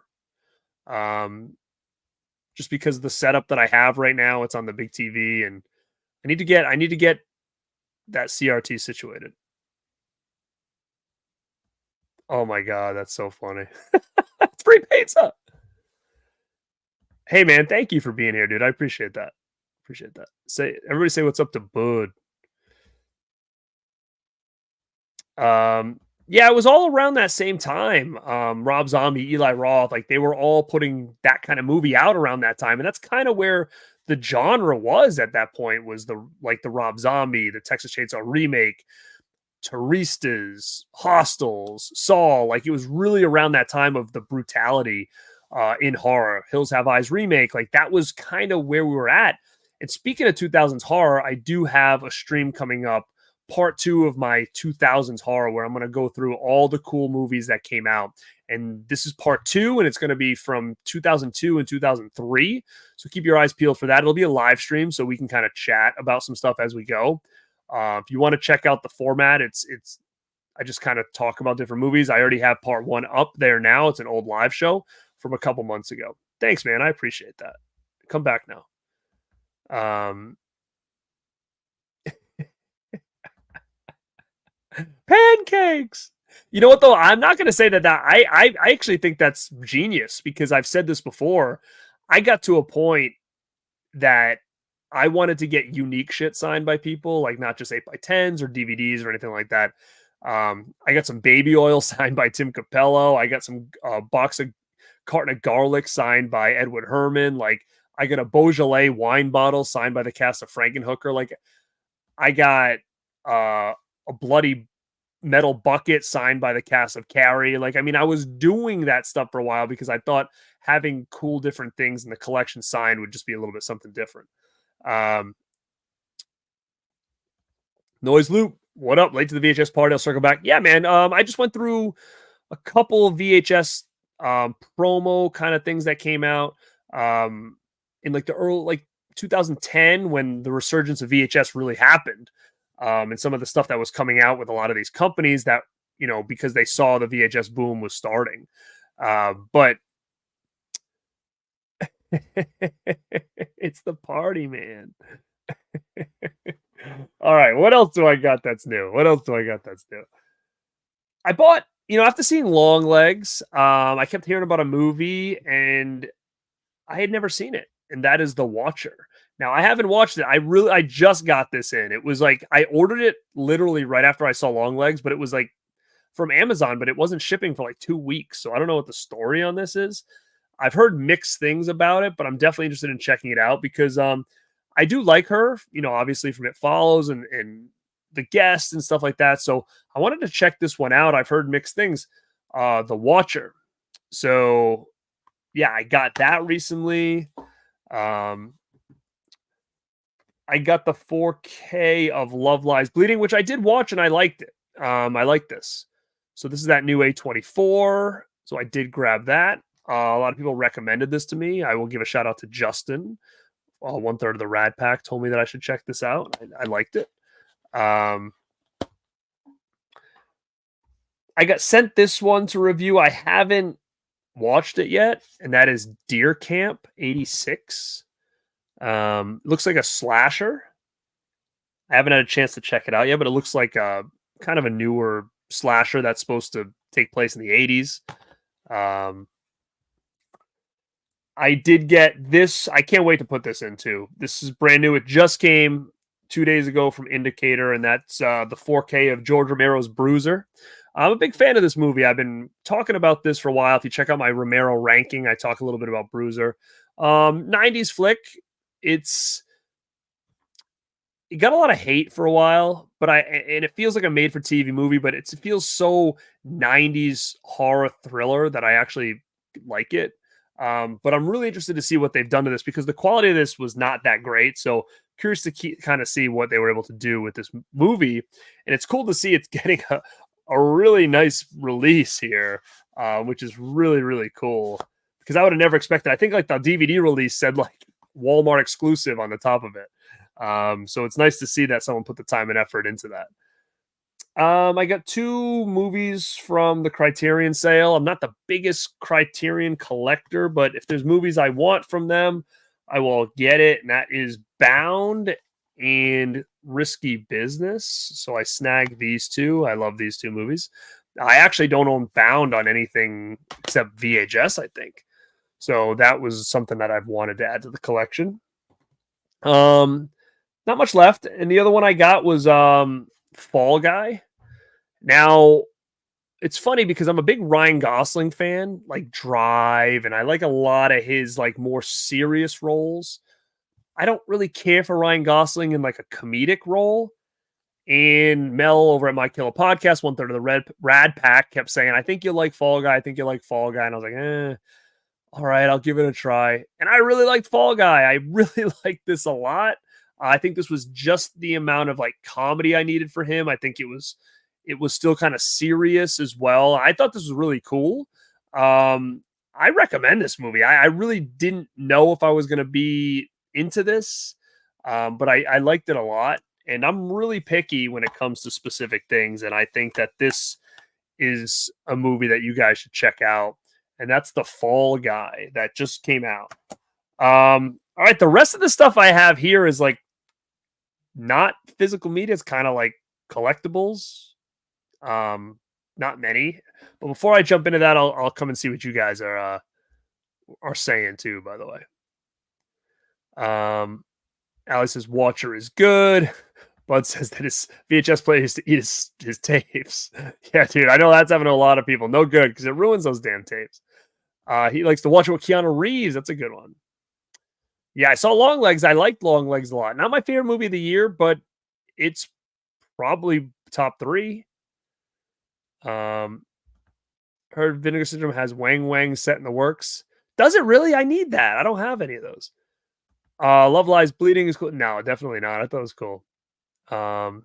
Just because of the setup that I have right now, it's on the big TV, and I need to get that CRT situated. Oh my God, that's so funny. It's free pizza. Hey man, thank you for being here, dude. I appreciate that. Everybody say what's up to Bud. Yeah, it was all around that same time. Rob Zombie, Eli Roth, like they were all putting that kind of movie out around that time. And that's kind of where the genre was at that point, was the Rob Zombie, the Texas Chainsaw remake, Turistas, Hostels, Saw. Like, it was really around that time of the brutality in horror. Hills Have Eyes remake, like that was kind of where we were at. And speaking of 2000s horror, I do have a stream coming up, part 2 of my 2000s horror, where I'm going to go through all the cool movies that came out. And this is part 2, and it's going to be from 2002 and 2003. So keep your eyes peeled for that. It'll be a live stream, so we can kind of chat about some stuff as we go. If you want to check out the format, it's I just kind of talk about different movies. I already have part 1 up there now. It's an old live show from a couple months ago. Thanks, man. I appreciate that. Come back now. Pancakes. You know what, though? I'm not going to say that I actually think that's genius, because I've said this before. I got to a point that I wanted to get unique shit signed by people, like not just 8x10s or DVDs or anything like that. I got some baby oil signed by Tim Capello. I got some carton of garlic signed by Edward Herman. Like, I got a Beaujolais wine bottle signed by the cast of Frankenhooker. Like, I got a bloody metal bucket signed by the cast of Carrie. Like, I mean, I was doing that stuff for a while because I thought having cool different things in the collection signed would just be a little bit something different. Noise Loop, what up? Late to the VHS party. I'll circle back. Yeah, man. I just went through a couple of VHS promo kind of things that came out in like the early, like 2010, when the resurgence of VHS really happened. And some of the stuff that was coming out with a lot of these companies that, you know, because they saw the VHS boom was starting. But it's the party, man. All right. What else do I got that's new? I bought, you know, after seeing Long Legs, I kept hearing about a movie and I had never seen it. And that is The Watcher. Now, I haven't watched it. I just got this in. It was like, I ordered it literally right after I saw Long Legs, but it was like from Amazon, but it wasn't shipping for like 2 weeks. So I don't know what the story on this is. I've heard mixed things about it, but I'm definitely interested in checking it out because I do like her, you know, obviously from It Follows and The Guest and stuff like that. So I wanted to check this one out. I've heard mixed things. The Watcher. So yeah, I got that recently. I got the 4K of Love Lies Bleeding, which I did watch and I liked it. I like this. So this is that new A24. So I did grab that. A lot of people recommended this to me. I will give a shout out to Justin. 1/3 of the Rad Pack told me that I should check this out. I liked it. I got sent this one to review. I haven't watched it yet, and that is Deer Camp 86. Looks like a slasher. I haven't had a chance to check it out yet, but it looks like a kind of a newer slasher that's supposed to take place in the 80s. I did get this. I can't wait to put this into. This is brand new. It just came 2 days ago from Indicator, and that's the 4K of George Romero's Bruiser. I'm a big fan of this movie. I've been talking about this for a while. If you check out my Romero ranking, I talk a little bit about Bruiser. 90s flick. It got a lot of hate for a while, but it feels like a made-for-TV movie, but it feels so 90s horror thriller that I actually like it. But I'm really interested to see what they've done to this because the quality of this was not that great. So curious to kind of see what they were able to do with this movie. And it's cool to see it's getting a really nice release here, which is really, really cool because I would have never expected. I think like the DVD release said like Walmart exclusive on the top of it. So it's nice to see that someone put the time and effort into that. I got 2 movies from the Criterion sale. I'm not the biggest Criterion collector, but if there's movies I want from them, I will get it. And that is Bound and Risky Business. So I snagged these 2. I love these 2 movies. I actually don't own Bound on anything except VHS, I think. So that was something that I've wanted to add to the collection. Not much left. And the other one I got was Fall Guy. Now, it's funny because I'm a big Ryan Gosling fan, like Drive, and I like a lot of his like more serious roles. I don't really care for Ryan Gosling in like a comedic role. And Mel over at My Killer Podcast, 1/3 of the Rad Pack, kept saying, I think you'll like Fall Guy. I think you'll like Fall Guy. And I was like, all right, I'll give it a try. And I really liked Fall Guy. I really liked this a lot. I think this was just the amount of like comedy I needed for him. I think it was still kind of serious as well. I thought this was really cool. I recommend this movie. I really didn't know if I was going to be into this, but I liked it a lot. And I'm really picky when it comes to specific things. And I think that this is a movie that you guys should check out. And that's The Fall Guy that just came out. All right, the rest of the stuff I have here is like not physical media. It's kind of like collectibles. Not many. But before I jump into that, I'll come and see what you guys are saying too, by the way. Ali says Watcher is good. Bud says that his VHS player used to eat his tapes. Yeah, dude, I know that's happening to a lot of people. No good, because it ruins those damn tapes. He likes to watch it with Keanu Reeves. That's a good one. Yeah, I saw Long Legs. I liked Long Legs a lot. Not my favorite movie of the year, but it's probably top 3. Heard Vinegar Syndrome has Wang Wang set in the works. Does it really? I need that. I don't have any of those. Love Lies Bleeding is cool. No, definitely not. I thought it was cool. What?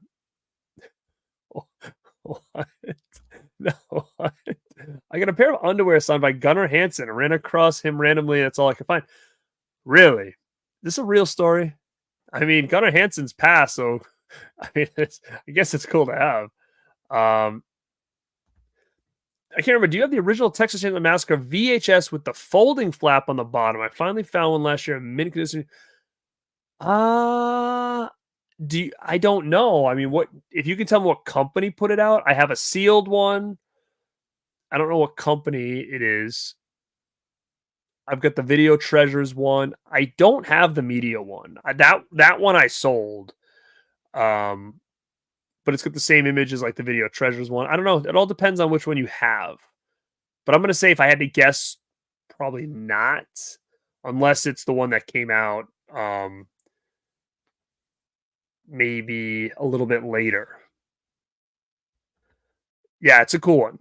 No, what? I got a pair of underwear signed by Gunnar Hansen. I ran across him randomly. That's all I could find. Really? Is this a real story? I mean, Gunnar Hansen's passed, so I mean, I guess it's cool to have. I can't remember. Do you have the original Texas Chainsaw Massacre VHS with the folding flap on the bottom? I finally found one last year in mint condition. I don't know. I mean, what if you can tell me what company put it out? I have a sealed one. I don't know what company it is. I've got the Video Treasures one. I don't have the media one. That one I sold. But it's got the same image as like the Video Treasures one. I don't know. It all depends on which one you have. But I'm going to say if I had to guess, probably not. Unless it's the one that came out maybe a little bit later. Yeah, it's a cool one.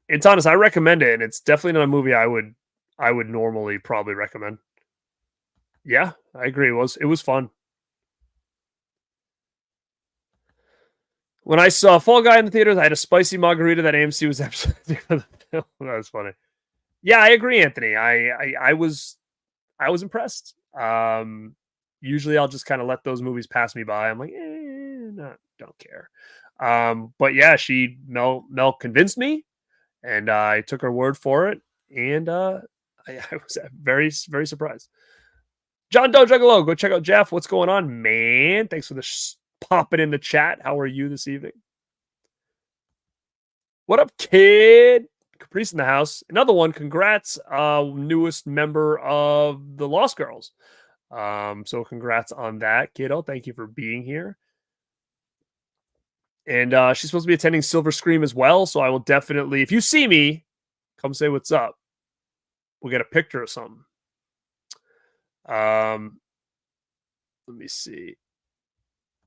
It's honest, I recommend it, and it's definitely not a movie I would normally probably recommend. Yeah, I agree. It was fun. When I saw Fall Guy in the theaters, I had a spicy margarita that AMC was absolutely for the film. That was funny. Yeah, I agree, Anthony. I was impressed. Usually I'll just kind of let those movies pass me by. I'm like, no, don't care. But yeah, Mel convinced me, and I took her word for it, and I was very, very surprised. John Doe Juggalo, go check out Jeff. What's going on, man? Thanks for the popping in the chat. How are you this evening? What up, kid? Caprice in the house. Another one. Congrats, newest member of the Lost Girls. So congrats on that, kiddo. Thank you for being here. And she's supposed to be attending Silver Scream as well. So I will definitely, if you see me, come say what's up. We'll get a picture or something. Let me see.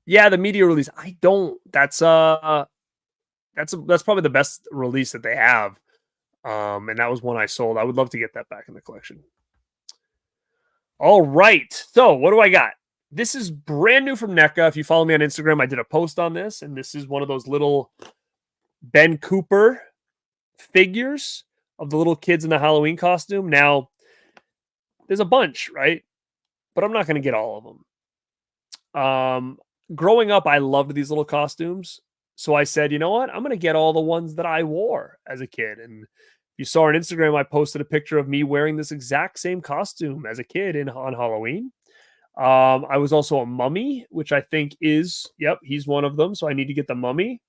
Yeah, the media release. I don't. That's probably the best release that they have. And that was one I sold. I would love to get that back in the collection. All right. So what do I got? This is brand new from NECA. If you follow me on Instagram, I did a post on this, and this is one of those little Ben Cooper figures of the little kids in the Halloween costume. Now, there's a bunch, right? But I'm not going to get all of them. Growing up, I loved these little costumes. So I said, you know what? I'm going to get all the ones that I wore as a kid. And you saw on Instagram, I posted a picture of me wearing this exact same costume as a kid on Halloween. I was also a mummy, which I think is, he's one of them. So I need to get the mummy.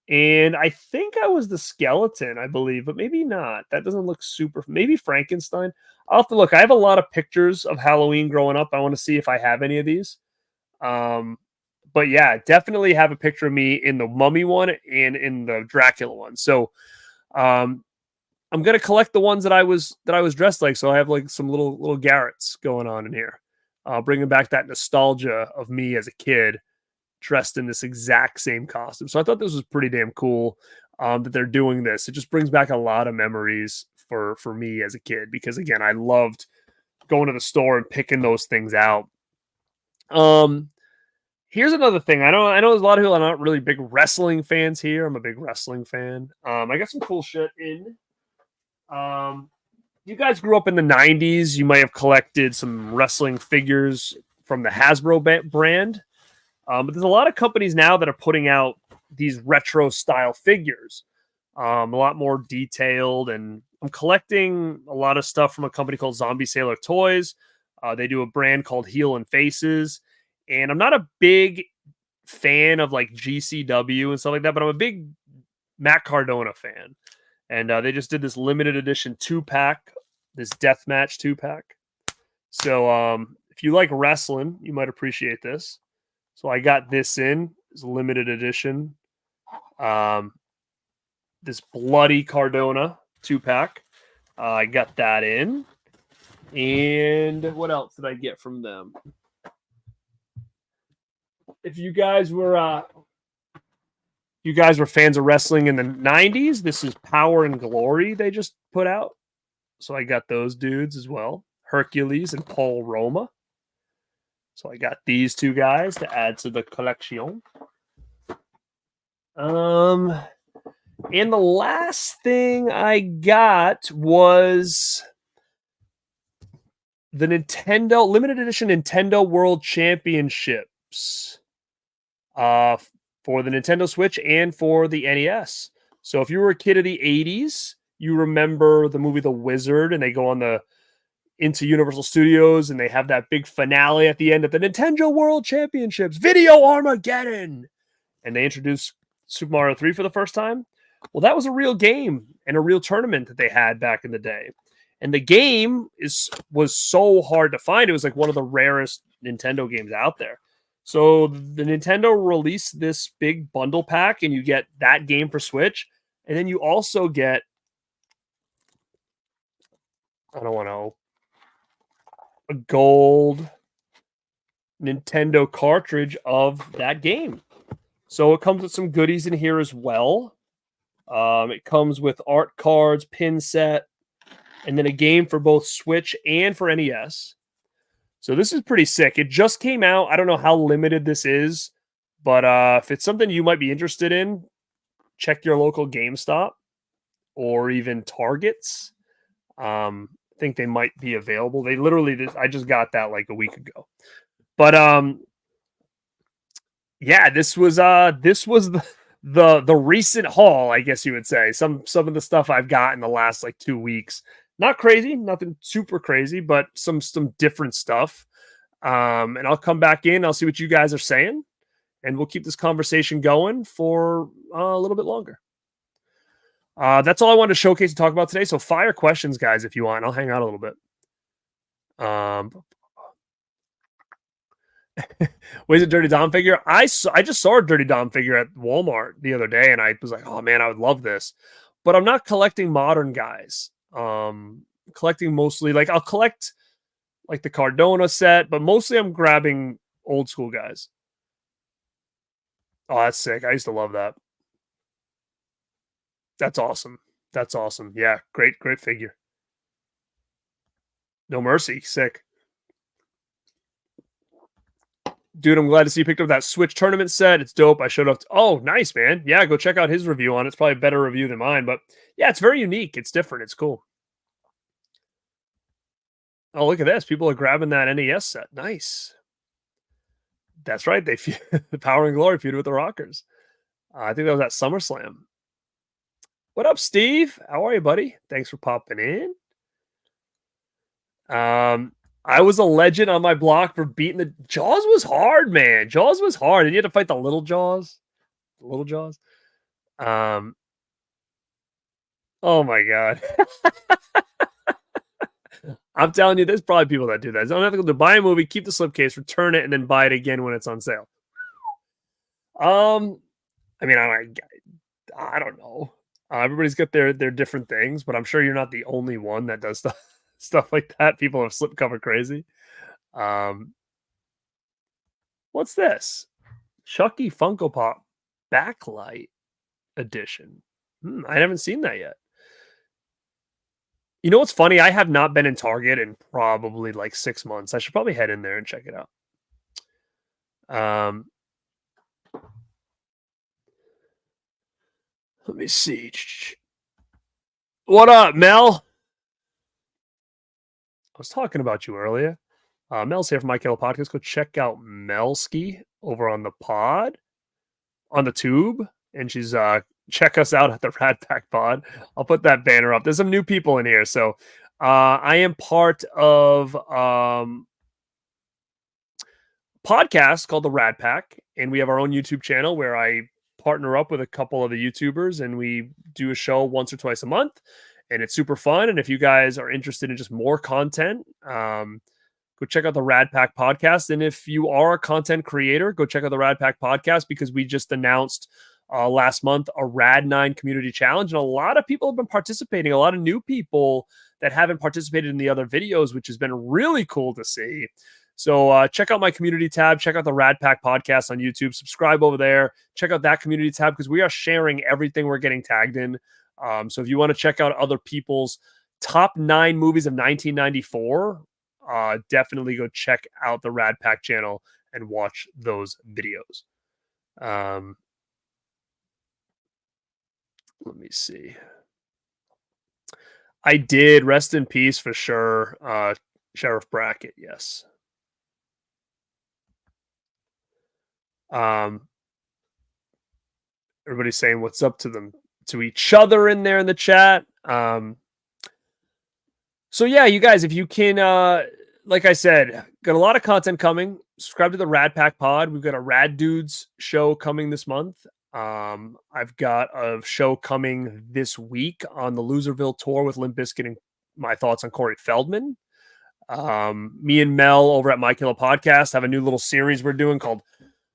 And I think I was the skeleton, I believe, but maybe not. That doesn't look super, maybe Frankenstein. I'll have to look. I have a lot of pictures of Halloween growing up. I want to see if I have any of these. But yeah, definitely have a picture of me in the mummy one and in the Dracula one. So, I'm going to collect the ones that I was dressed like. So I have like some little Garretts going on in here. Bringing back that nostalgia of me as a kid dressed in this exact same costume. So I thought this was pretty damn cool that they're doing this. It just brings back a lot of memories for me as a kid, because again, I loved going to the store and picking those things out. Here's another thing. I know there's a lot of people that are not really big wrestling fans here. I'm a big wrestling fan. I got some cool shit in. You guys grew up in the 90s. You might have collected some wrestling figures from the Hasbro brand. But there's a lot of companies now that are putting out these retro style figures, a lot more detailed. And I'm collecting a lot of stuff from a company called Zombie Sailor Toys. They do a brand called Heel and Faces. And I'm not a big fan of like GCW and stuff like that, but I'm a big Matt Cardona fan. And they just did this limited edition 2-pack, this deathmatch 2-pack. So if you like wrestling, you might appreciate this. So I got this in. It's a limited edition. This bloody Cardona 2-pack. I got that in. And what else did I get from them? If you guys were fans of wrestling in the 90s, this is Power and Glory they just put out. So I got those dudes as well. Hercules and Paul Roma. So I got these two guys to add to the collection. And the last thing I got was the Nintendo limited edition Nintendo World Championships for the Nintendo Switch and for the NES. So if you were a kid of the 80s, you remember the movie The Wizard, and they go on into Universal Studios and they have that big finale at the end of the Nintendo World Championships, Video Armageddon. And they introduced Super Mario 3 for the first time. Well, that was a real game and a real tournament that they had back in the day. And the game was so hard to find. It was like one of the rarest Nintendo games out there. So the Nintendo released this big bundle pack, and you get that game for Switch. And then you also get, I don't want to, a gold Nintendo cartridge of that game. So it comes with some goodies in here as well. It comes with art cards, pin set, and then a game for both Switch and for NES. So this is pretty sick. It just came out. I don't know how limited this is, but if it's something you might be interested in, check your local GameStop or even Targets. I think they might be available. They literally, I just got that like a week ago. But yeah, this was the recent haul, I guess you would say. Some of the stuff I've got in the last like 2 weeks. Not crazy, nothing super crazy, but some different stuff. And I'll come back in. I'll see what you guys are saying, and we'll keep this conversation going for a little bit longer. That's all I wanted to showcase and talk about today. So fire questions, guys, if you want. I'll hang out a little bit. Was it Dirty Dom figure? I just saw a Dirty Dom figure at Walmart the other day, and I was like, oh man, I would love this. But I'm not collecting modern guys. Collecting mostly, like, I'll collect like the Cardona set, but mostly I'm grabbing old school guys. Oh, that's sick. I used to love that. That's awesome. That's awesome. Yeah, great figure. No Mercy, sick. Dude, I'm glad to see you picked up that Switch tournament set. It's dope. I showed up. Oh, nice, man. Yeah, go check out his review on it. It's probably a better review than mine, but yeah, it's very unique. It's different. It's cool. Oh, look at this. People are grabbing that NES set. Nice. That's right. They the Power and Glory feud with the Rockers. I think that was at SummerSlam. What up, Steve? How are you, buddy? Thanks for popping in. I was a legend on my block for beating the Jaws. Was hard, man. Jaws was hard, and you had to fight the little Jaws. The little Jaws. Oh my god. I'm telling you, there's probably people that do that. It's unethical to buy a movie, keep the slipcase, return it, and then buy it again when it's on sale. I mean, I don't know. Everybody's got their different things, but I'm sure you're not the only one that does stuff like that. People are slipcover crazy. What's this? Chucky Funko Pop backlight edition. I haven't seen that yet. You know what's funny? I have not been in Target in probably like 6 months. I should probably head in there and check it out. Let me see. What up, Mel? I was talking about you earlier. Mel's here from My Killer Podcast. Go check out Melski over on the pod, on the tube. And she's check us out at the Radpack pod. I'll put that banner up. There's some new people in here. So I am part of podcast called the Radpack, and we have our own YouTube channel where I partner up with a couple of the YouTubers, and we do a show once or twice a month, and it's super fun. And if you guys are interested in just more content, go check out the Radpack podcast. And if you are a content creator, go check out the Radpack podcast, because we just announced last month a Rad 9 community challenge, and a lot of people have been participating, a lot of new people that haven't participated in the other videos, which has been really cool to see. So check out my community tab, check out the Radpack podcast on YouTube, subscribe over there, check out that community tab, because we are sharing everything we're getting tagged in. So if you want to check out other people's top 9 movies of 1994, definitely go check out the Radpack channel and watch those videos. Let me see. I did. Rest in peace for sure. Sheriff Brackett, yes. Everybody's saying what's up to them, to each other in there in the chat. So yeah, you guys, if you can, like I said, got a lot of content coming. Subscribe to the Radpack pod. We've got a Rad Dudes show coming this month. I've got a show coming this week on the Loserville tour with Limp Bizkit and my thoughts on Corey Feldman. Me and Mel over at My Killer Podcast have a new little series we're doing called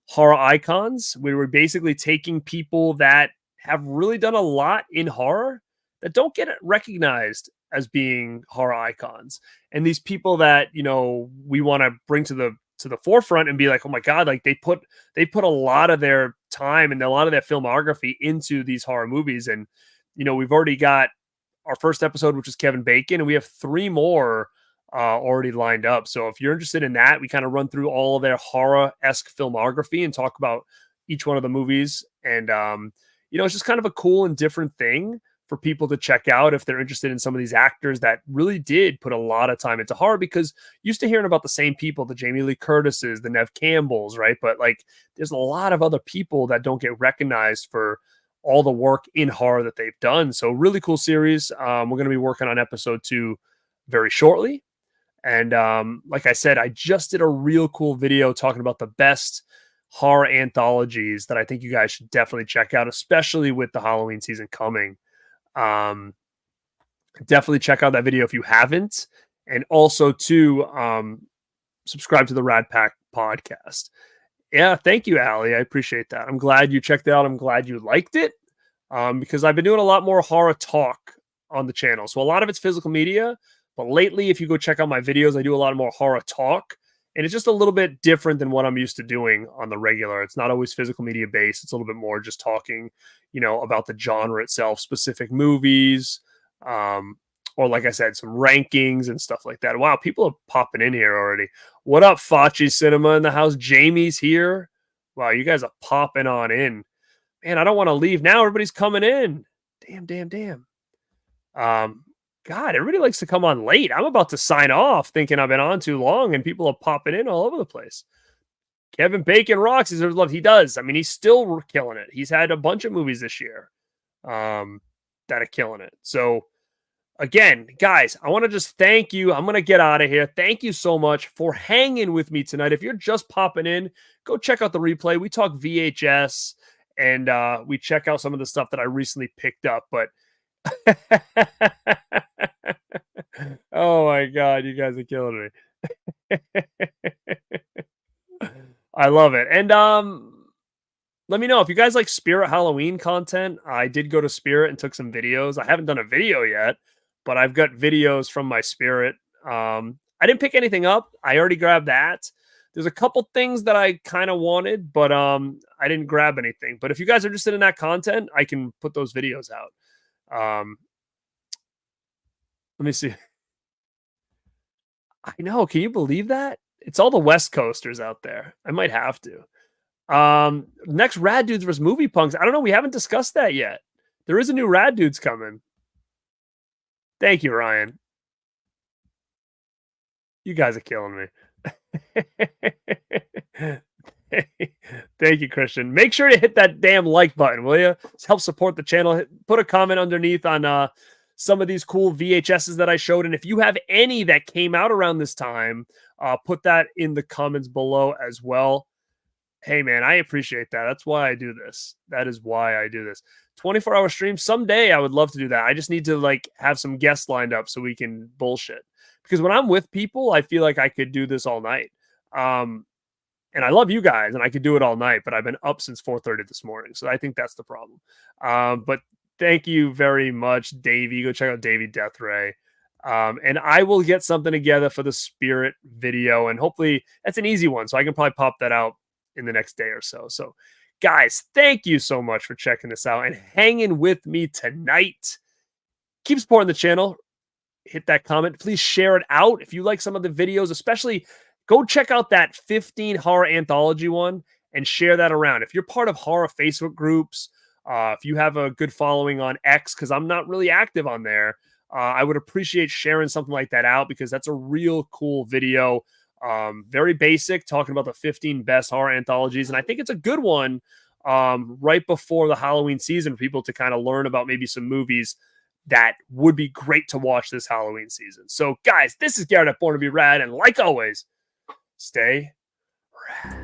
Horror Icons, where we're basically taking people that have really done a lot in horror that don't get recognized as being horror icons, and these people that, you know, we want to bring to the forefront and be like, oh my god, like they put a lot of their time and a lot of their filmography into these horror movies. And you know, we've already got our first episode, which is Kevin Bacon, and we have 3 more already lined up. So if you're interested in that, we kind of run through all of their horror-esque filmography and talk about each one of the movies. And you know, it's just kind of a cool and different thing for people to check out if they're interested in some of these actors that really did put a lot of time into horror, because used to hearing about the same people, the Jamie Lee Curtises, the Nev Campbells, right? But like, there's a lot of other people that don't get recognized for all the work in horror that they've done. So really cool series. We're going to be working on episode 2 very shortly. And like I said, I just did a real cool video talking about the best horror anthologies that I think you guys should definitely check out, especially with the Halloween season coming. Definitely check out that video if you haven't, and also to subscribe to the Radpack podcast. Yeah, thank you, Allie. I appreciate that. I'm glad you checked it out. I'm glad you liked it, because I've been doing a lot more horror talk on the channel. So a lot of it's physical media, but lately, if you go check out my videos, I do a lot more horror talk, and it's just a little bit different than what I'm used to doing on the regular. It's not always physical media based. It's a little bit more just talking, you know, about the genre itself, specific movies, or like I said, some rankings and stuff like that. Wow, people are popping in here already. What up, Fachi Cinema in the house? Jamie's here. Wow, you guys are popping on in. Man, I don't want to leave now. Everybody's coming in. Damn. God, everybody likes to come on late. I'm about to sign off thinking I've been on too long, and people are popping in all over the place. Kevin Bacon rocks. He does. I mean, he's still killing it. He's had a bunch of movies this year that are killing it. So, again, guys, I want to just thank you. I'm going to get out of here. Thank you so much for hanging with me tonight. If you're just popping in, go check out the replay. We talk VHS, and we check out some of the stuff that I recently picked up. But oh my god, you guys are killing me. I love it. And let me know if you guys like Spirit Halloween content. I did go to Spirit and took some videos. I haven't done a video yet, but I've got videos from my Spirit. I didn't pick anything up. I already grabbed that. There's a couple things that I kind of wanted, but I didn't grab anything. But if you guys are interested in that content, I can put those videos out. Let me see. I know. Can you believe that? It's all the West Coasters out there. I might have to. Next, Rad Dudes versus Movie Punks. I don't know. We haven't discussed that yet. There is a new Rad Dudes coming. Thank you, Ryan. You guys are killing me. Thank you, Christian. Make sure to hit that damn like button, will you? Help support the channel. Put a comment underneath on some of these cool VHSs that I showed. And if you have any that came out around this time, put that in the comments below as well. Hey, man, I appreciate that. That's why I do this. That is why I do this. 24-hour stream. Someday I would love to do that. I just need to like have some guests lined up so we can bullshit. Because when I'm with people, I feel like I could do this all night. And I love you guys, and I could do it all night, but I've been up since 4:30 this morning. So I think that's the problem. But thank you very much, Davey. Go check out Davey Deathray. And I will get something together for the Spirit video. And hopefully that's an easy one. So I can probably pop that out in the next day or so. So guys, thank you so much for checking this out and hanging with me tonight. Keep supporting the channel. Hit that comment. Please share it out. If you like some of the videos, especially go check out that 15 horror anthology one and share that around. If you're part of horror Facebook groups, if you have a good following on X, because I'm not really active on there, I would appreciate sharing something like that out because that's a real cool video. Very basic, talking about the 15 best horror anthologies. And I think it's a good one right before the Halloween season for people to kind of learn about maybe some movies that would be great to watch this Halloween season. So guys, this is Garrett at Born2beRad. And like always, stay rad.